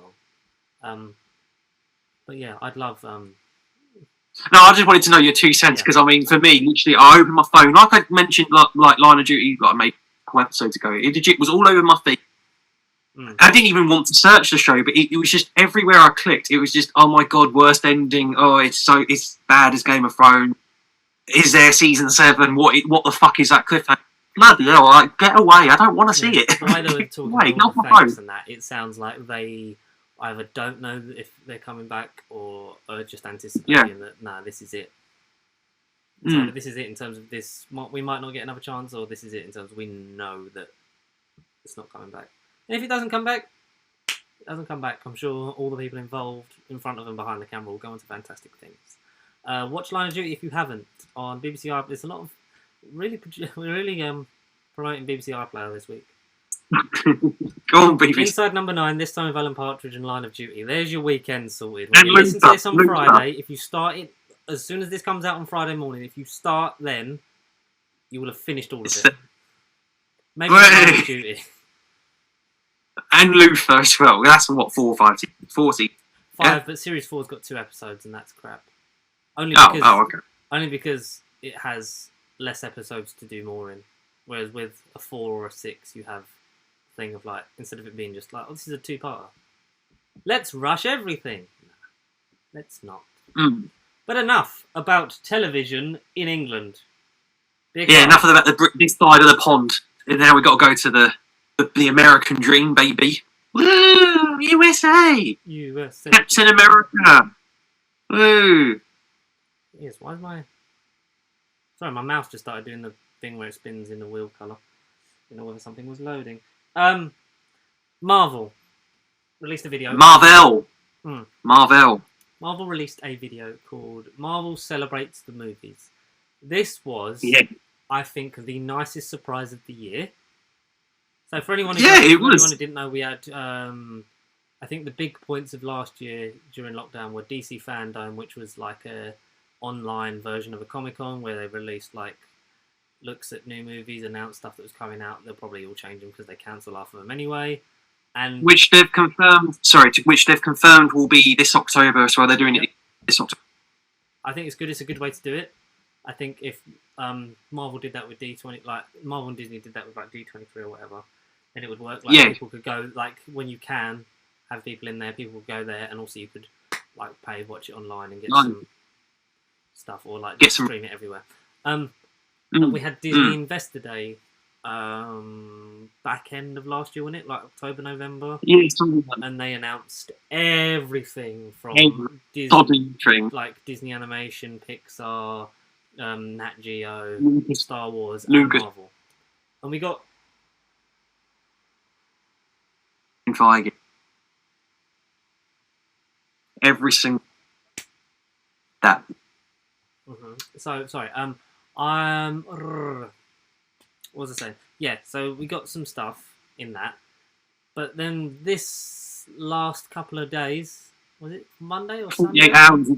long. But yeah, I'd love... No, I just wanted to know your 2 cents, because I mean, for me, literally, I opened my phone, like I mentioned, like Line of Duty, like I made a couple episodes ago. It legit was all over my feed. I didn't even want to search the show, but it was just everywhere I clicked. It was just, oh my god, worst ending. Oh, it's bad as Game of Thrones. Is there season 7? What the fuck is that cliffhanger? Bloody hell! Like, get away! I don't want to see it. The way they were talking about the thanks and that, it sounds like they either don't know if they're coming back or are just anticipating that this is it. So this is it in terms of this. We might not get another chance, or this is it in terms of we know that it's not coming back. And if it doesn't come back, it doesn't come back. I'm sure all the people involved, in front of and behind the camera, will go on to fantastic things. Watch Line of Duty if you haven't on BBC iPlayer. There's a lot of we're really promoting BBC iPlayer this week. Go on, BBC. Inside Number 9, this time with Alan Partridge and Line of Duty. There's your weekend sorted. When you listen to this on Friday, if you start it as soon as this comes out on Friday morning, if you start then, you will have finished all of it. Maybe Line of Duty. And Luther as well. That's what, 4 or 5? 40. 5, but Series 4's got 2 episodes, and that's crap. Only because it has less episodes to do more in. Whereas with a 4 or a 6, you have a thing of like, instead of it being just like, oh, this is a 2-parter. Let's rush everything. No, let's not. But enough about television in England. Enough about this side of the pond. And now we've got to go to the American dream, baby. Woo! USA! Captain America! Woo! Yes, why is my... Sorry, my mouse just started doing the thing where it spins in the wheel colour. Didn't know whether something was loading. Marvel released a video. Marvel released a video called Marvel Celebrates the Movies. This was, I think, the nicest surprise of the year. So for anyone who didn't know, we had, I think the big points of last year during lockdown were DC Fandom, which was like a online version of a Comic-Con where they released like looks at new movies, announced stuff that was coming out. They'll probably all change them because they cancel half of them anyway. And which they've confirmed. Which they've confirmed will be this October. So they're doing it this October. I think it's good. It's a good way to do it. I think if Marvel did that with D20, like Marvel and Disney did that with like D23 or whatever, then it would work. Like people could go like when you can, have people in there. People would go there, and also you could like pay, watch it online, and get Like, some stuff, or like get just some. stream it everywhere. And we had Disney Investor Day back end of last year, wasn't it? Like October, November. Yeah, something like that. And they announced everything from Every Disney, sodding thing. like Disney Animation, Pixar, Nat Geo, Lucas. Star Wars, and Lucas. Marvel. And we got Feige. Every single that. So sorry. What was I saying? Yeah. So we got some stuff in that, but then this last couple of days, was it Monday or Sunday? 48 hours.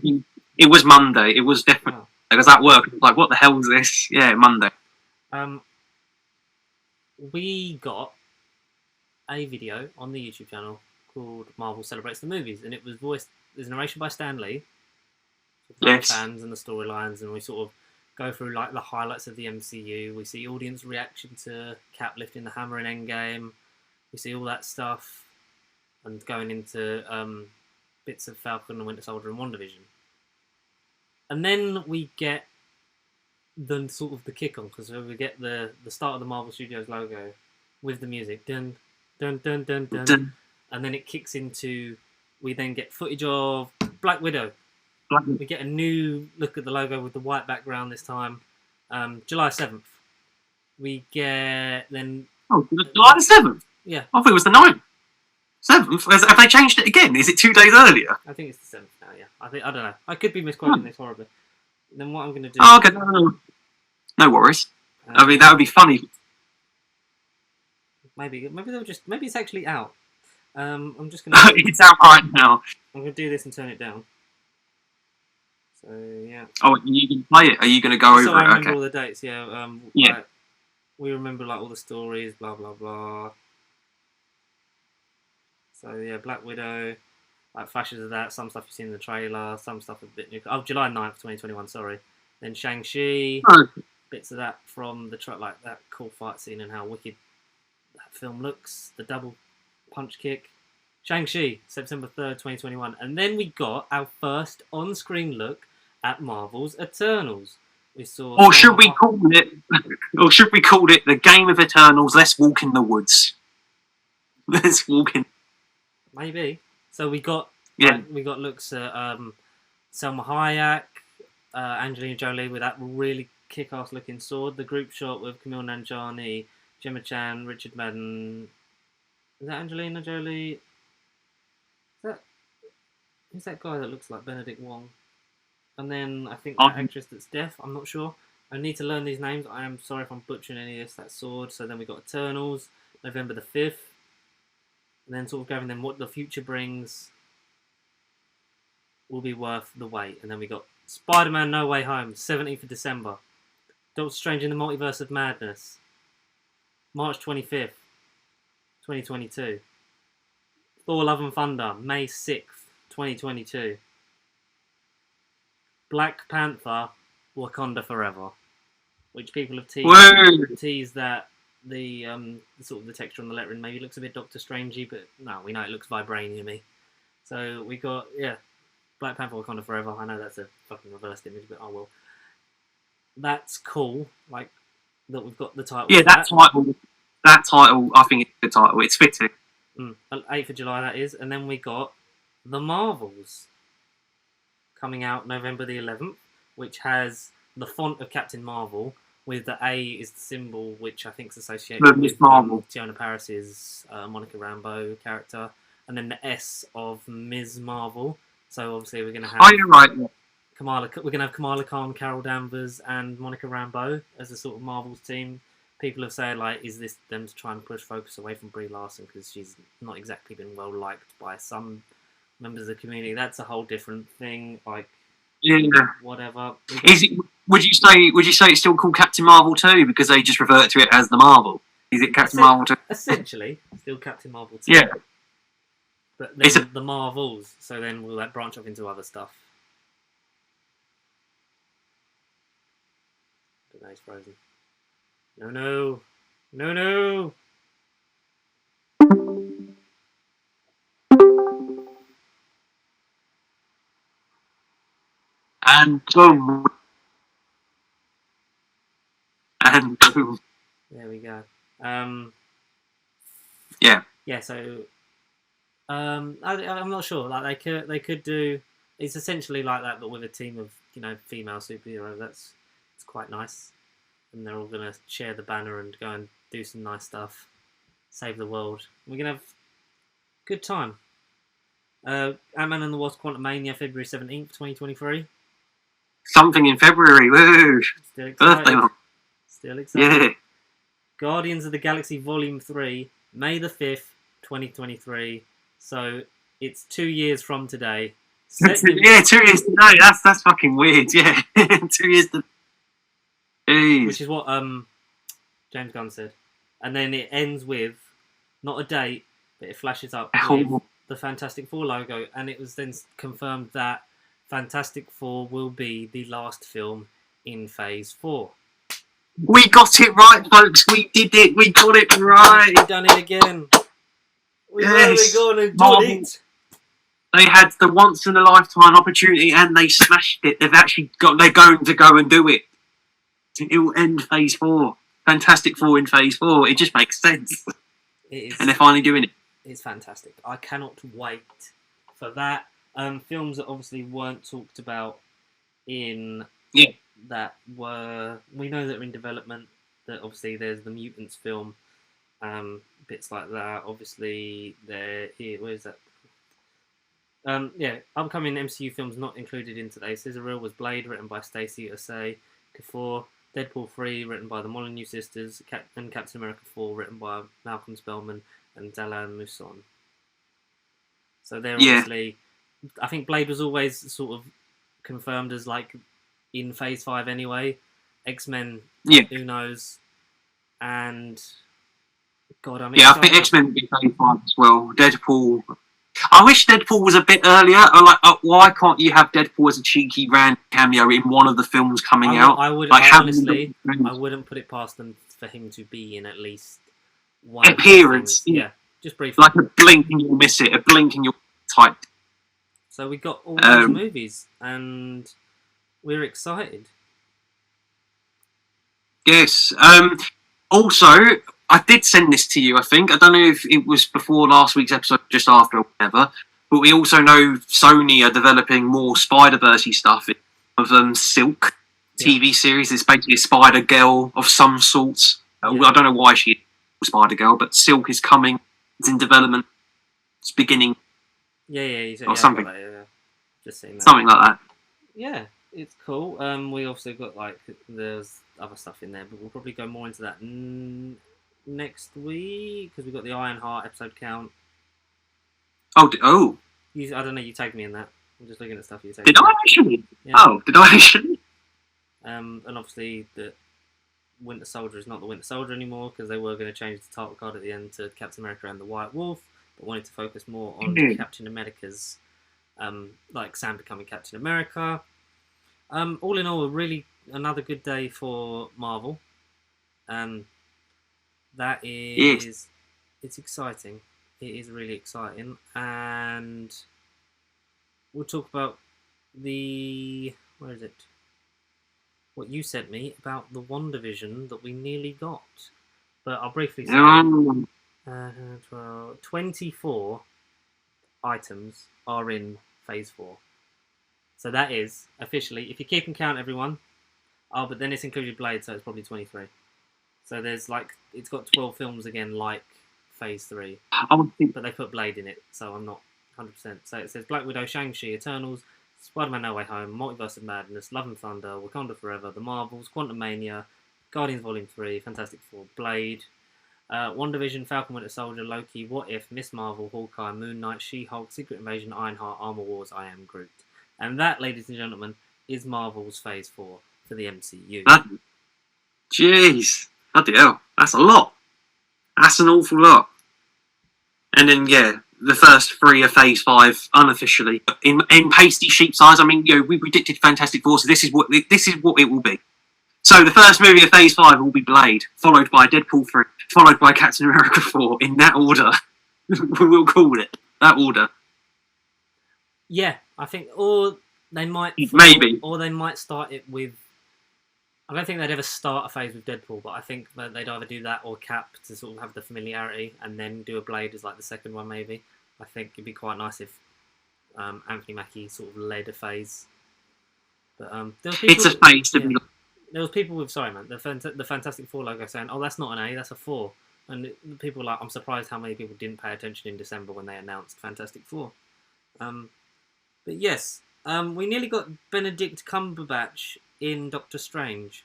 It was Monday. It was definitely because at work. Like, what the hell is this? Yeah, Monday. We got a video on the YouTube channel called Marvel Celebrates the Movies, and it was voiced. There's narration by Stan Lee. Yes. Fans and the storylines, and we sort of go through like the highlights of the MCU. We see audience reaction to Cap lifting the hammer in Endgame. We see all that stuff, and going into bits of Falcon and Winter Soldier and WandaVision. And then we get the sort of the kick on, because we get the start of the Marvel Studios logo with the music, dun dun dun dun dun, Dun. and then it kicks into. We then get footage of Black Widow. We get a new look at the logo with the white background this time. July 7th. We get then. Oh, July the 7th? Yeah. I thought it was the 9th. 7th? Have they changed it again? Is it 2 days earlier? I think it's the 7th now, yeah. I don't know. I could be misquoting this horribly. Then what I'm going to do. Oh, okay. No worries. I mean, that would be funny. Maybe they'll just. Maybe it's actually out. I'm just going to. It's out right now. I'm going to do this and turn it down. So, yeah. Oh, you can play it? Are you going to go So over I it? remember Okay. all the dates, yeah. Yeah. Like, we remember like all the stories, blah blah blah. So yeah, Black Widow, like flashes of that, some stuff you've seen in the trailer, some stuff a bit new. Oh, July 9th, 2021, sorry. Then Shang-Chi, bits of that from the like that cool fight scene and how wicked that film looks, the double punch kick. Shang-Chi, September 3rd, 2021. And then we got our first on-screen look at Marvel's Eternals. We saw. Or should we call it? Or should we call it the Game of Eternals? Let's walk in the woods. Let's walk in. Maybe. So we got. Yeah. We got looks at Selma Hayek, Angelina Jolie with that really kick-ass looking sword. The group shot with Camille Nanjiani, Gemma Chan, Richard Madden. Is that Angelina Jolie? Who's that guy that looks like Benedict Wong? And then I think that actress that's deaf, I'm not sure. I need to learn these names. I am sorry if I'm butchering any of this. That sword. So then we got Eternals, November the 5th. And then sort of going then what the future brings will be worth the wait. And then we got Spider-Man No Way Home, 17th of December. Doctor Strange in the Multiverse of Madness, March 25th, 2022. Thor Love and Thunder, May 6th, 2022. Black Panther, Wakanda Forever, which people have teased that the sort of the texture on the lettering maybe looks a bit Doctor Strangey, but no, we know it looks vibranium-y. So we got Black Panther, Wakanda Forever. I know that's a fucking reversed image, but oh well. That's cool. Like that we've got the title. Yeah, that title. I think it's a good title. It's fitting. 8th of July that is, and then we got The Marvels coming out November the 11th, which has the font of Captain Marvel, with the A is the symbol which I think is associated with Tiona Paris's Monica Rambeau character, and then the S of Ms. Marvel. So obviously we're going to have. Oh, you're right. Yeah. We're going to have Kamala Khan, Carol Danvers, and Monica Rambeau as a sort of Marvel's team. People have said, like, is this them to try and push focus away from Brie Larson because she's not exactly been well liked by some members of the community? That's a whole different thing. Like, whatever. Is it? Would you say it's still called Captain Marvel 2 because they just revert to it as the Marvel? Is it Captain Marvel 2? Essentially, still Captain Marvel 2. Yeah. But then the Marvels, so then will that branch off into other stuff? I don't know, he's frozen. No. And boom. And boom. There we go. Yeah. Yeah. So I'm not sure. Like they could do. It's essentially like that, but with a team of female superheroes. It's quite nice, and they're all gonna share the banner and go and do some nice stuff, save the world. We're gonna have a good time. Ant-Man and the Wasp: Quantumania, February 17th, 2023. Something in February. Woo! Still excited. Birthday month. Still excited. Yeah. Guardians of the Galaxy Volume 3, May the 5th, 2023. So it's 2 years from today. Yeah, 2 years today. That's fucking weird. Yeah, 2 years to. Jeez. Which is what James Gunn said. And then it ends with not a date, but it flashes up with the Fantastic Four logo, and it was then confirmed that Fantastic Four will be the last film in Phase 4. We got it right, folks. We did it. We got it right. We've done it again. We've really gone and done it. They had the once in a lifetime opportunity and they smashed it. They're going to go and do it. It will end Phase 4. Fantastic Four in Phase 4. It just makes sense. It is, and they're finally doing it. It's fantastic. I cannot wait for that. Films that obviously weren't talked about in that were, we know that are in development. That obviously there's the Mutants film, bits like that. Obviously where is that? Upcoming MCU films not included in today's Sizzle was Blade, written by Stacey Osei Kaffour, Deadpool 3, written by the Molyneux sisters, and Captain America 4, written by Malcolm Spellman and Dalan Mousson. So they're obviously, I think Blade was always sort of confirmed as like in Phase 5 anyway. X-Men, who knows? And God, I mean, I think X-Men would be Phase 5 as well. Deadpool. I wish Deadpool was a bit earlier. Why can't you have Deadpool as a cheeky random cameo in one of the films coming out? I wouldn't put it past them for him to be in at least one appearance. Yeah, just briefly. Like a blink and you'll miss it. A blink and you'll type. So we got all those movies, and we're excited. Yes. Also, I did send this to you, I think. I don't know if it was before last week's episode, just after, or whatever. But we also know Sony are developing more Spider-Verse-y stuff. Of Silk TV series. It's basically a Spider-Girl of some sorts. I don't know why she is a Spider-Girl, but Silk is coming. It's in development. It's beginning. Or something. Just saying that. Something like that. Yeah, it's cool. We also got, like, there's other stuff in there, but we'll probably go more into that next week, because we've got the Ironheart episode count. I don't know, you tagged me in that. I'm just looking at stuff you tagged. Did I actually? Yeah. Oh, did I actually? And obviously the Winter Soldier is not the Winter Soldier anymore, because they were going to change the title card at the end to Captain America and the White Wolf, but wanted to focus more on Captain America's, like Sam becoming Captain America. All in all, really another good day for Marvel. That is, it's exciting. It is really exciting, and we'll talk about what you sent me about the WandaVision that we nearly got. But I'll briefly say 24 items are in Phase 4. So that is officially, if you're keeping count, everyone. But then it's included Blade, so it's probably 23. So there's it's got 12 films again, like Phase 3. But they put Blade in it, so I'm not 100%. So it says Black Widow, Shang-Chi, Eternals, Spider-Man No Way Home, Multiverse of Madness, Love and Thunder, Wakanda Forever, The Marvels, Quantumania, Guardians Volume 3, Fantastic Four, Blade, WandaVision, Falcon Winter Soldier, Loki, What If, Miss Marvel, Hawkeye, Moon Knight, She-Hulk, Secret Invasion, Ironheart, Armor Wars, I Am Groot. And that, ladies and gentlemen, is Marvel's Phase 4 for the MCU. Jeez. Bloody hell. That's a lot. That's an awful lot. And then, the first 3 are Phase 5 unofficially. In pasty sheep's eyes, I mean, we predicted Fantastic Four, so this is what it will be. So the first movie of Phase 5 will be Blade, followed by Deadpool 3, followed by Captain America 4, in that order. We will call it that order. Yeah, I think, or They might maybe. or they might start it with. I don't think they'd ever start a phase with Deadpool, but I think that they'd either do that or Cap to sort of have the familiarity, and then do a Blade as like the second one. Maybe I think it'd be quite nice if Anthony Mackie sort of led a phase. But there was people, It's a phase to yeah, be. there was people with the Fantastic Four logo saying, "Oh, that's not an A, that's a 4." And people were like, I'm surprised how many people didn't pay attention in December when they announced Fantastic Four. But yes, we nearly got Benedict Cumberbatch in Doctor Strange.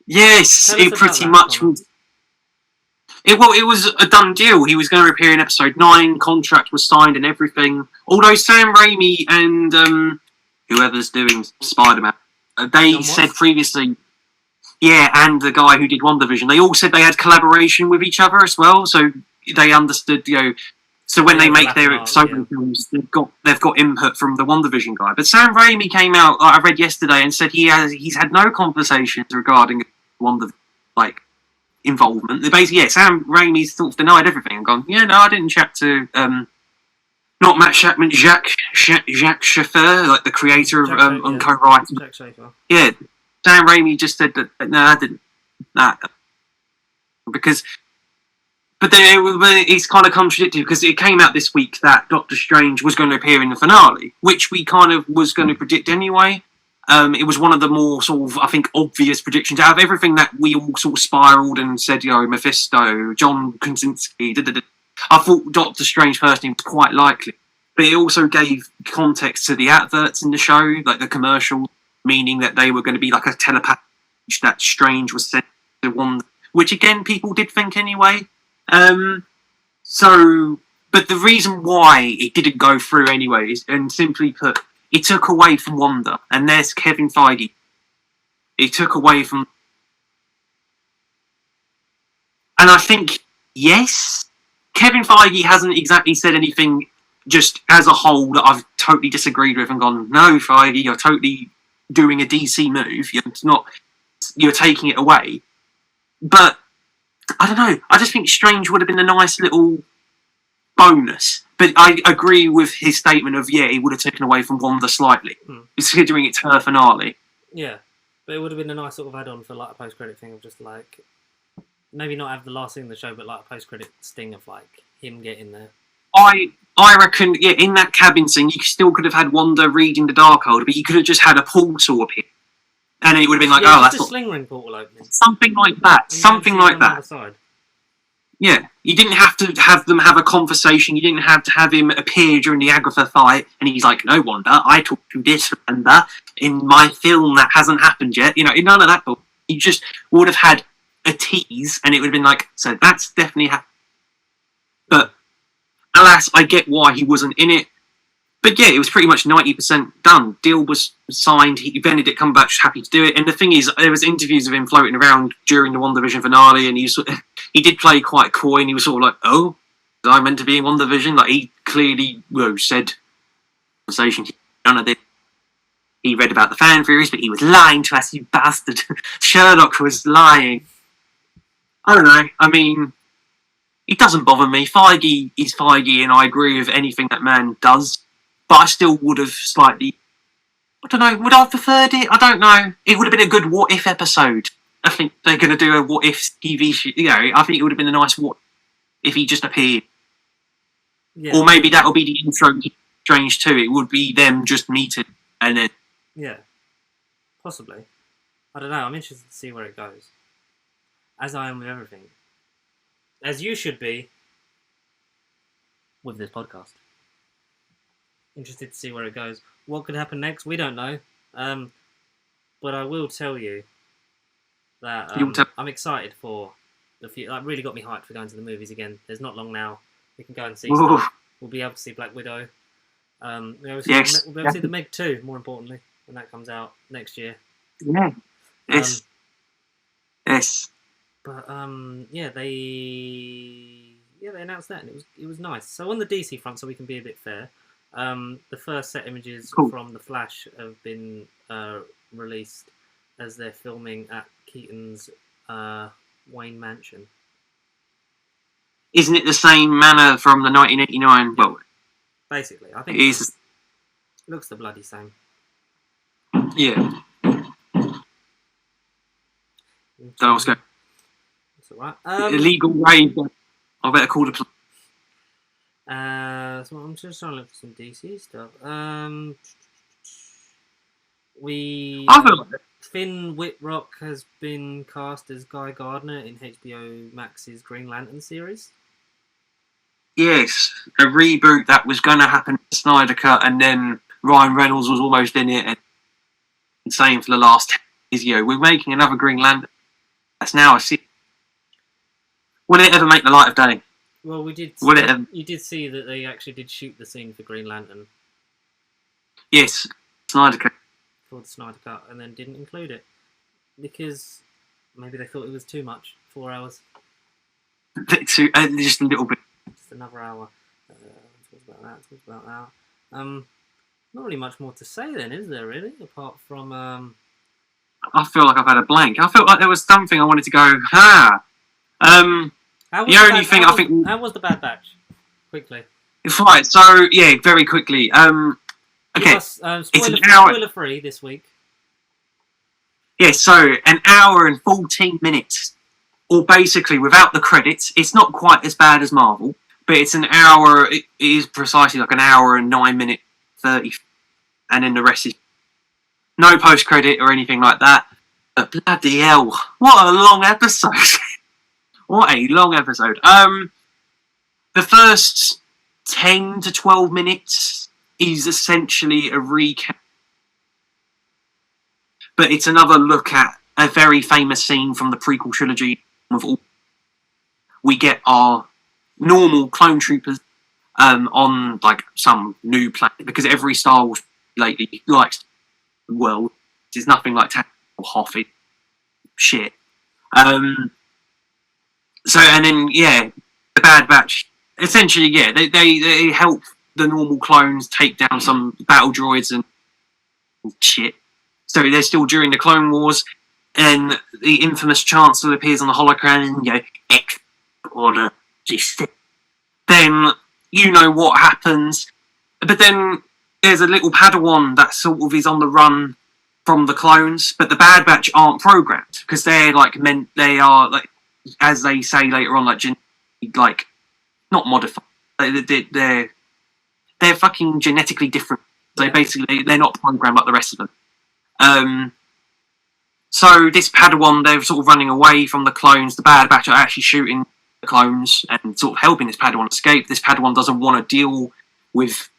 Yes, Tell us it about pretty that, much Connor. was. It was a done deal. He was going to appear in episode 9. Contract was signed and everything. Although Sam Raimi and whoever's doing Spider-Man, they John said Watts? previously, yeah, and the guy who did WandaVision, they all said they had collaboration with each other as well. So they understood, So when they make their solo films, they've got input from the WandaVision guy. But Sam Raimi came out, I read yesterday, and said he's had no conversations regarding Wanda involvement. Basically, Sam Raimi's sort of denied everything and gone, yeah, no, I didn't chat to not Matt Shackman, Jacques Schaffer, like the creator of and co-writer. Jack Schaefer. Yeah, Sam Raimi just said that no, I didn't. Nah, because. But then it's kind of contradictory because it came out this week that Doctor Strange was going to appear in the finale, which we kind of was going to predict anyway. It was one of the more sort of, I think, obvious predictions out of everything that we all sort of spiraled and said, Mephisto, John Krasinski, I thought Doctor Strange personally was quite likely. But it also gave context to the adverts in the show, like the commercial, meaning that they were going to be like a telepath that Strange was sent to one, which again, people did think anyway. But the reason why it didn't go through anyways, and simply put, it took away from Wanda, and there's Kevin Feige. It took away from, and I think yes, Kevin Feige hasn't exactly said anything just as a whole that I've totally disagreed with and gone, no, Feige, you're totally doing a DC move. You're taking it away, but. I don't know. I just think Strange would have been a nice little bonus. But I agree with his statement of, it would have taken away from Wanda slightly, considering it's her finale. Yeah, but it would have been a nice sort of add-on for like a post-credit thing of just like, maybe not have the last thing in the show, but like a post-credit sting of like him getting there. I reckon, in that cabin scene, you still could have had Wanda reading the Darkhold, but you could have just had a portal appear. And it would have been like, that's a sling ring portal opening. Something like that. Something like that. Yeah. You didn't have to have them have a conversation. You didn't have to have him appear during the Agatha fight. And he's like, no, Wanda, I talked to this Wanda in my film that hasn't happened yet. None of that. You just would have had a tease and it would have been like, so that's definitely happened. But alas, I get why he wasn't in it. But it was pretty much 90% done. Deal was signed. Benedict Cumberbatch was happy to do it. And the thing is, there was interviews of him floating around during the WandaVision finale, and he did play quite coy, and he was sort of like, "Oh, was I meant to be in WandaVision?" Like he clearly said, conversation. None of this. He read about the fan theories, but he was lying to us, you bastard. Sherlock was lying. I don't know. I mean, it doesn't bother me. Feige is Feige, and I agree with anything that man does. But I still would have slightly... I don't know. Would I have preferred it? I don't know. It would have been a good What If episode. I think they're going to do a What If TV show. I think it would have been a nice What if he just appeared. Yeah. Or maybe that'll be the intro to Strange 2. It would be them just meeting and then... Yeah. Possibly. I don't know. I'm interested to see where it goes. As I am with everything. As you should be with this podcast. Interested to see where it goes. What could happen next? We don't know. But I will tell you that I'm excited for the future. Like, really got me hyped for going to the movies again. There's not long now. We can go and see stuff. We'll be able to see Black Widow. We'll be able to see the Meg 2, more importantly, when that comes out next year. Yeah. Yes. But they announced that, and it was nice. So on the DC front, so we can be a bit fair. The first set images from The Flash have been released as they're filming at Keaton's Wayne Mansion. Isn't it the same manor from the 1989? Well, basically, I think it is. Looks the bloody same. Yeah. Don't know what's going. It's alright. Illegal raid. I better call the police. So I'm just trying to look for some DC stuff. I feel like Finn Whitrock has been cast as Guy Gardner in HBO Max's Green Lantern series. yes, a reboot that was going to happen in the Snyder Cut, and then Ryan Reynolds was almost in it, and saying for the last 10 years, we're making another Green Lantern. That's now a series. Will it ever make the light of day? Well, we did. Will it ever? You did see that they actually did shoot the scene for Green Lantern Yes, Snyder Cut. for the Snyder Cut, and then didn't include it because maybe they thought it was too much. 4 hours, Just a little bit. just another hour. Talk about that. Not really much more to say then, is there? Really, apart from I feel like I've had a blank. I felt like there was something I wanted to go. How was the Bad Batch? Quickly. Right. So yeah, very quickly. Okay. Spoiler free this week. Yeah. So an hour and 14 minutes, or basically without the credits. It's not quite as bad as Marvel, but it's an hour. It is precisely like an hour and 9 minutes 30, and then the rest is no post credit or anything like that. But bloody hell, what a long episode! What a long episode. The first 10 to 12 minutes is essentially a recap, but it's another look at a very famous scene from the prequel trilogy. We get our normal clone troopers on like some new planet, because every Star Wars lately likes the world. There's nothing like Hoth shit. So, and then, yeah, the Bad Batch, essentially, yeah, they help the normal clones take down some battle droids and shit. So they're still during the Clone Wars, and the infamous Chancellor appears on the hologram and X order. Then you know what happens. But then there's a little Padawan that sort of is on the run from the clones, but the Bad Batch aren't programmed, because they're like they are like, as they say later on, like not modified. They're fucking genetically different. So basically, they're not programmed like the rest of them. So this Padawan, they're sort of running away from the clones. The Bad Batch are actually shooting the clones and sort of helping this Padawan escape. This Padawan doesn't want to deal with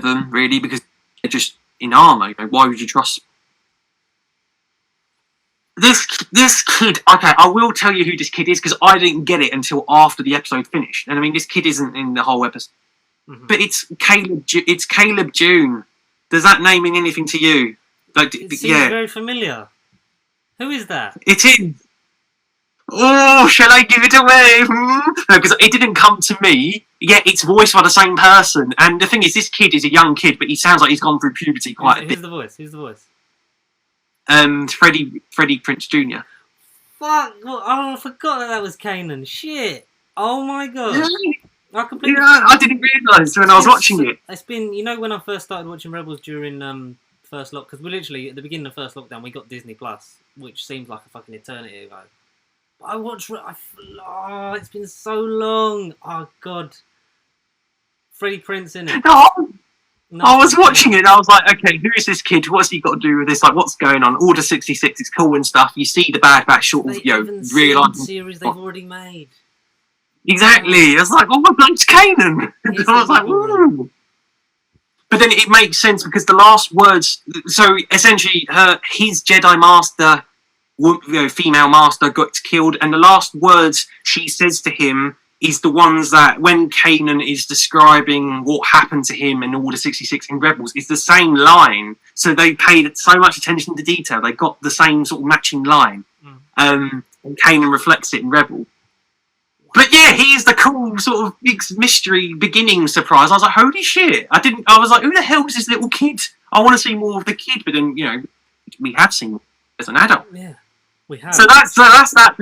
them really, because they're just in armor. Why would you trust this kid? Okay, I will tell you who this kid is, because I didn't get it until after the episode finished. And I mean, this kid isn't in the whole episode, but it's Caleb. It's Caleb June. Does that name mean anything to you? Like, It seems very familiar. Who is that? It is. Oh, shall I give it away? No, because it didn't come to me. Yet it's voiced by the same person. And the thing is, this kid is a young kid, but he sounds like he's gone through puberty quite a bit. Who's the voice? Who's the voice? Freddie Prinze Jr. Fuck! Oh, I forgot that was Kanan. Shit! Oh my god! I completely. Yeah, I didn't realise when I was watching it. It's been, when I first started watching Rebels during first lock, because we literally at the beginning of first lockdown we got Disney Plus, which seems like a fucking eternity ago. But I watched. It's been so long. Oh god. Freddie Prinze in it. No, I was watching it and I was like, okay, who is this kid? What's he got to do with this? Like, what's going on? Order 66 is cool and stuff. You see the Bad Batch sort of, realising series they've already made. Exactly. I was like, oh my god, it's Kanan. I was like, ooh. But then it makes sense, because the last words. So essentially, his Jedi Master, female master, got killed, and the last words she says to him is the ones that, when Kanan is describing what happened to him in Order 66 in Rebels, is the same line. So they paid so much attention to detail. They got the same sort of matching line. And Kanan reflects it in Rebel. But yeah, he is the cool sort of big mystery beginning surprise. I was like, holy shit. I was like, who the hell is this little kid? I want to see more of the kid, but then, we have seen as an adult. Yeah. We have. So that's that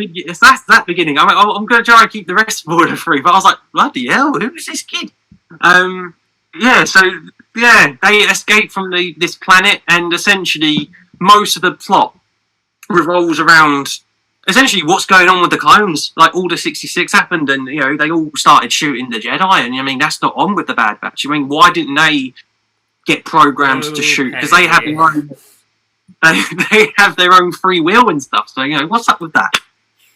beginning. I'm going to try and keep the rest of Order free, but I was like, bloody hell, who is this kid? Yeah, so Yeah, they escape from this planet, and essentially most of the plot revolves around essentially what's going on with the clones. Like Order 66 happened, and they all started shooting the Jedi, and I mean that's not on with the Bad Batch. I mean, why didn't they get programmed to shoot? Because they have their own, they have their own free will and stuff. So what's up with that?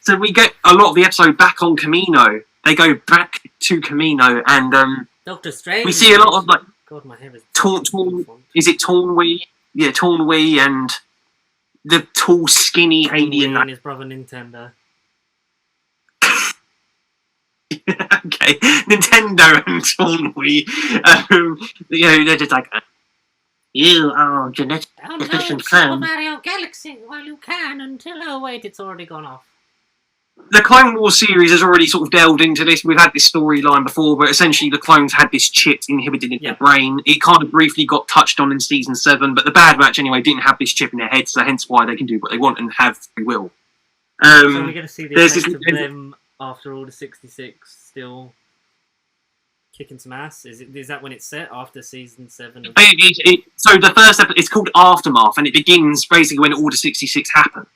So we get a lot of the episode back on Kamino. They go back to Kamino, and Doctor Strange. we see a lot of like God, my hair is is it Tornwee? Yeah, Tornwee and the tall, skinny alien. And his brother Nintendo. Okay, Nintendo and Tornwee. They're just like, you are genetic deficient clone. Mario Galaxy while you can until wait, it's already gone off. The Clone Wars series has already sort of delved into this. We've had this storyline before, but essentially the clones had this chip inhibited in their brain. It kind of briefly got touched on in season 7, but the Bad Batch anyway didn't have this chip in their head, so hence why they can do what they want and have free will. So we're going to see the effects of them after Order 66 still kicking some ass. Is that when it's set after season 7? So the first episode, it's called Aftermath, and it begins basically when Order 66 happened.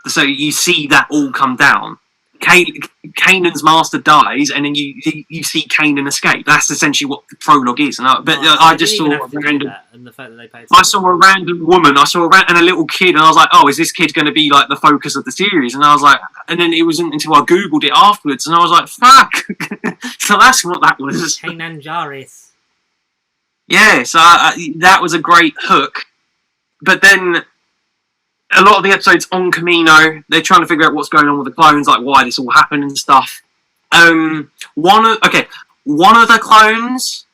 So you see that all come down. Kanan's master dies, and then you see Kanan escape. That's essentially what the prologue is. I just saw a random. And the fact that they paid. I saw a random woman. I saw and a little kid, and I was like, "Oh, is this kid going to be like the focus of the series?" And I was like, and then it wasn't until I googled it afterwards, and I was like, "Fuck!" So that's what that was. Kanan Jarrus. Yeah, so that was a great hook, but then. A lot of the episodes on Kamino, they're trying to figure out what's going on with the clones, like why this all happened and stuff. One of the clones,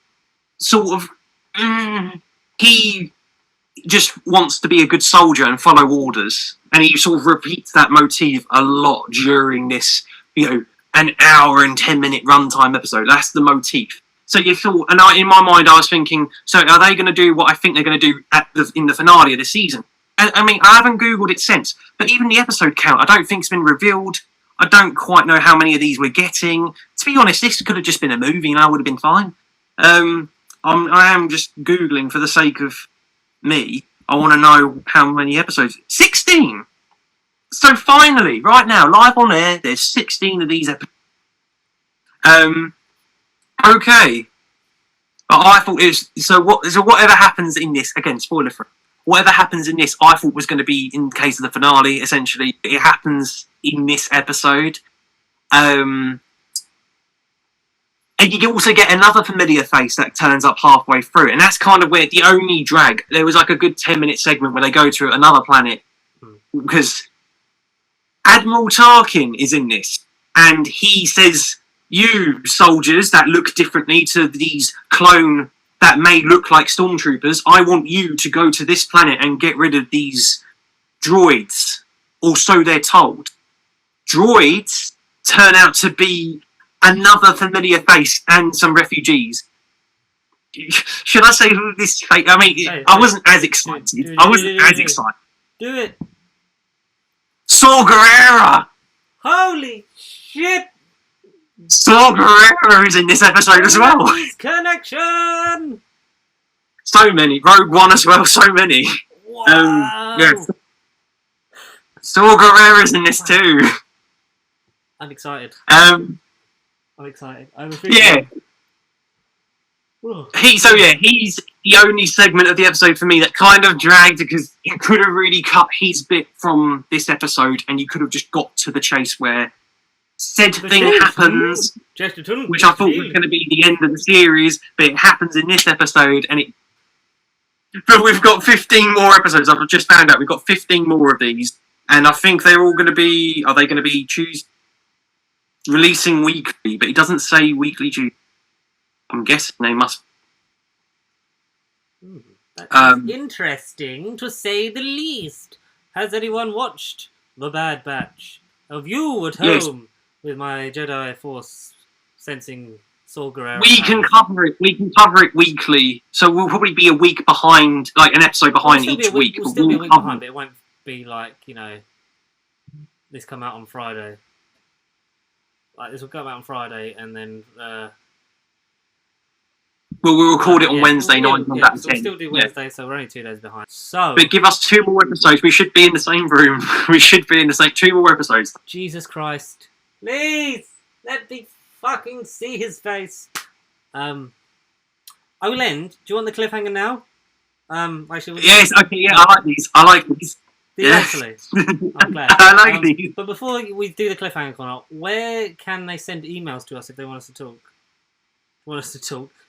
sort of, he just wants to be a good soldier and follow orders, and he sort of repeats that motif a lot during this, an hour and 10-minute runtime episode. That's the motif. So you thought, and in my mind, I was thinking, so are they going to do what I think they're going to do in the finale of the season? I mean, I haven't Googled it since, but even the episode count, I don't think it's been revealed. I don't quite know how many of these we're getting. To be honest, this could have just been a movie and I would have been fine. I am just Googling for the sake of me. I want to know how many episodes. 16! So finally, right now, live on air, there's 16 of these episodes. Okay. But I thought it was... So whatever happens in this... Again, spoiler free. Whatever happens in this, I thought was going to be in case of the finale, essentially. It happens in this episode. And you also get another familiar face that turns up halfway through. And that's kind of where the only drag... There was like a good 10-minute segment where they go to another planet. Because Admiral Tarkin is in this. And he says, you soldiers that look differently to these clone... that may look like stormtroopers, I want you to go to this planet and get rid of these droids. Or so they're told. Droids turn out to be another familiar face and some refugees. Should I say who this face... I mean, I wasn't as excited. I wasn't as excited. Do it. Saw Gerrera! Holy shit! Saw Gerrera is in this episode as well. Connection. So many. Rogue One as well. So many. Wow. Yeah. Saw Gerrera's in this too. I'm excited. I'm excited. Yeah. He's the only segment of the episode for me that kind of dragged because you could have really cut his bit from this episode and you could have just got to the chase where said thing happens, which I thought was going to be the end of the series, but it happens in this episode, but we've got 15 more episodes. I've just found out we've got 15 more of these, and I think they're all going to be. Are they going to be releasing weekly? But it doesn't say weekly. I'm guessing they must. That's interesting, to say the least. Has anyone watched The Bad Batch? Of you at home? Yes. With my Jedi Force sensing Saw Gerrera. We can cover it. We can cover it weekly, so we'll probably be a week behind, like an episode behind each week. We'll still be a week behind, but it won't be like this come out on Friday. Like this will come out on Friday, and then Well, we'll record it on Yeah, Wednesday well, night. yeah, so we'll still do Wednesday, so we're only 2 days behind. So, But give us 2 more episodes. We should be in the same room. We should be in the same 2 more episodes. Jesus Christ. Please! Let me fucking see his face. I will end. Do you want the cliffhanger now? Actually, Yes, okay, yeah, I like these. Actually, I'm glad. I like these. But before we do the cliffhanger, Connor, where can they send emails to us if they want us to talk?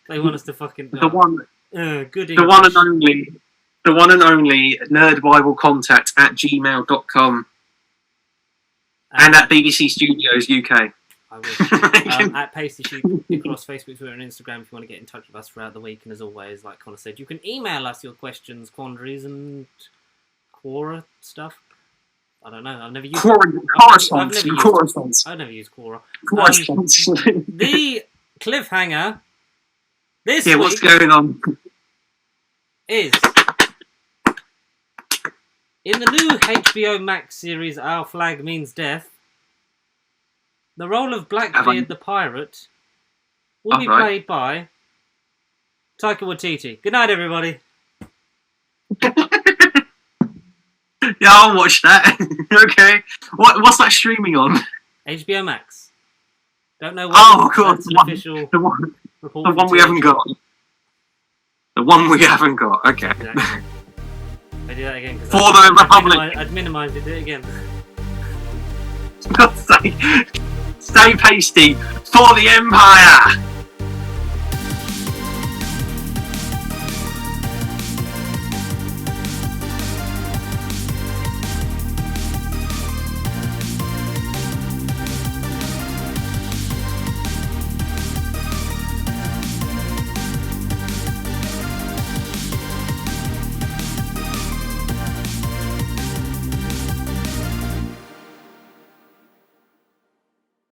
They want us to fucking... The one good the one and only nerdbiblecontact@gmail.com and at BBC Studios UK. I wish. At Pasty Sheep across Facebook, Twitter and Instagram if you want to get in touch with us throughout the week. And as always, like Connor said, you can email us your questions, quandaries and Quora stuff. I don't know. I've never used Correspondence. I've never used Quora. Correspondence. The cliffhanger this week what's going on? Is in the new HBO Max series Our Flag Means Death, the role of Blackbeard the Pirate will be played by Taika Waititi. Good night, everybody. Yeah, I'll watch that. Okay. What's that streaming on? HBO Max. Don't know what. Oh, of course. That's an official report. The one we haven't got. The one we haven't got. Okay. Exactly. I do that again because For the Republic. I'd minimised it. Do it again. Stay pasty for the Empire.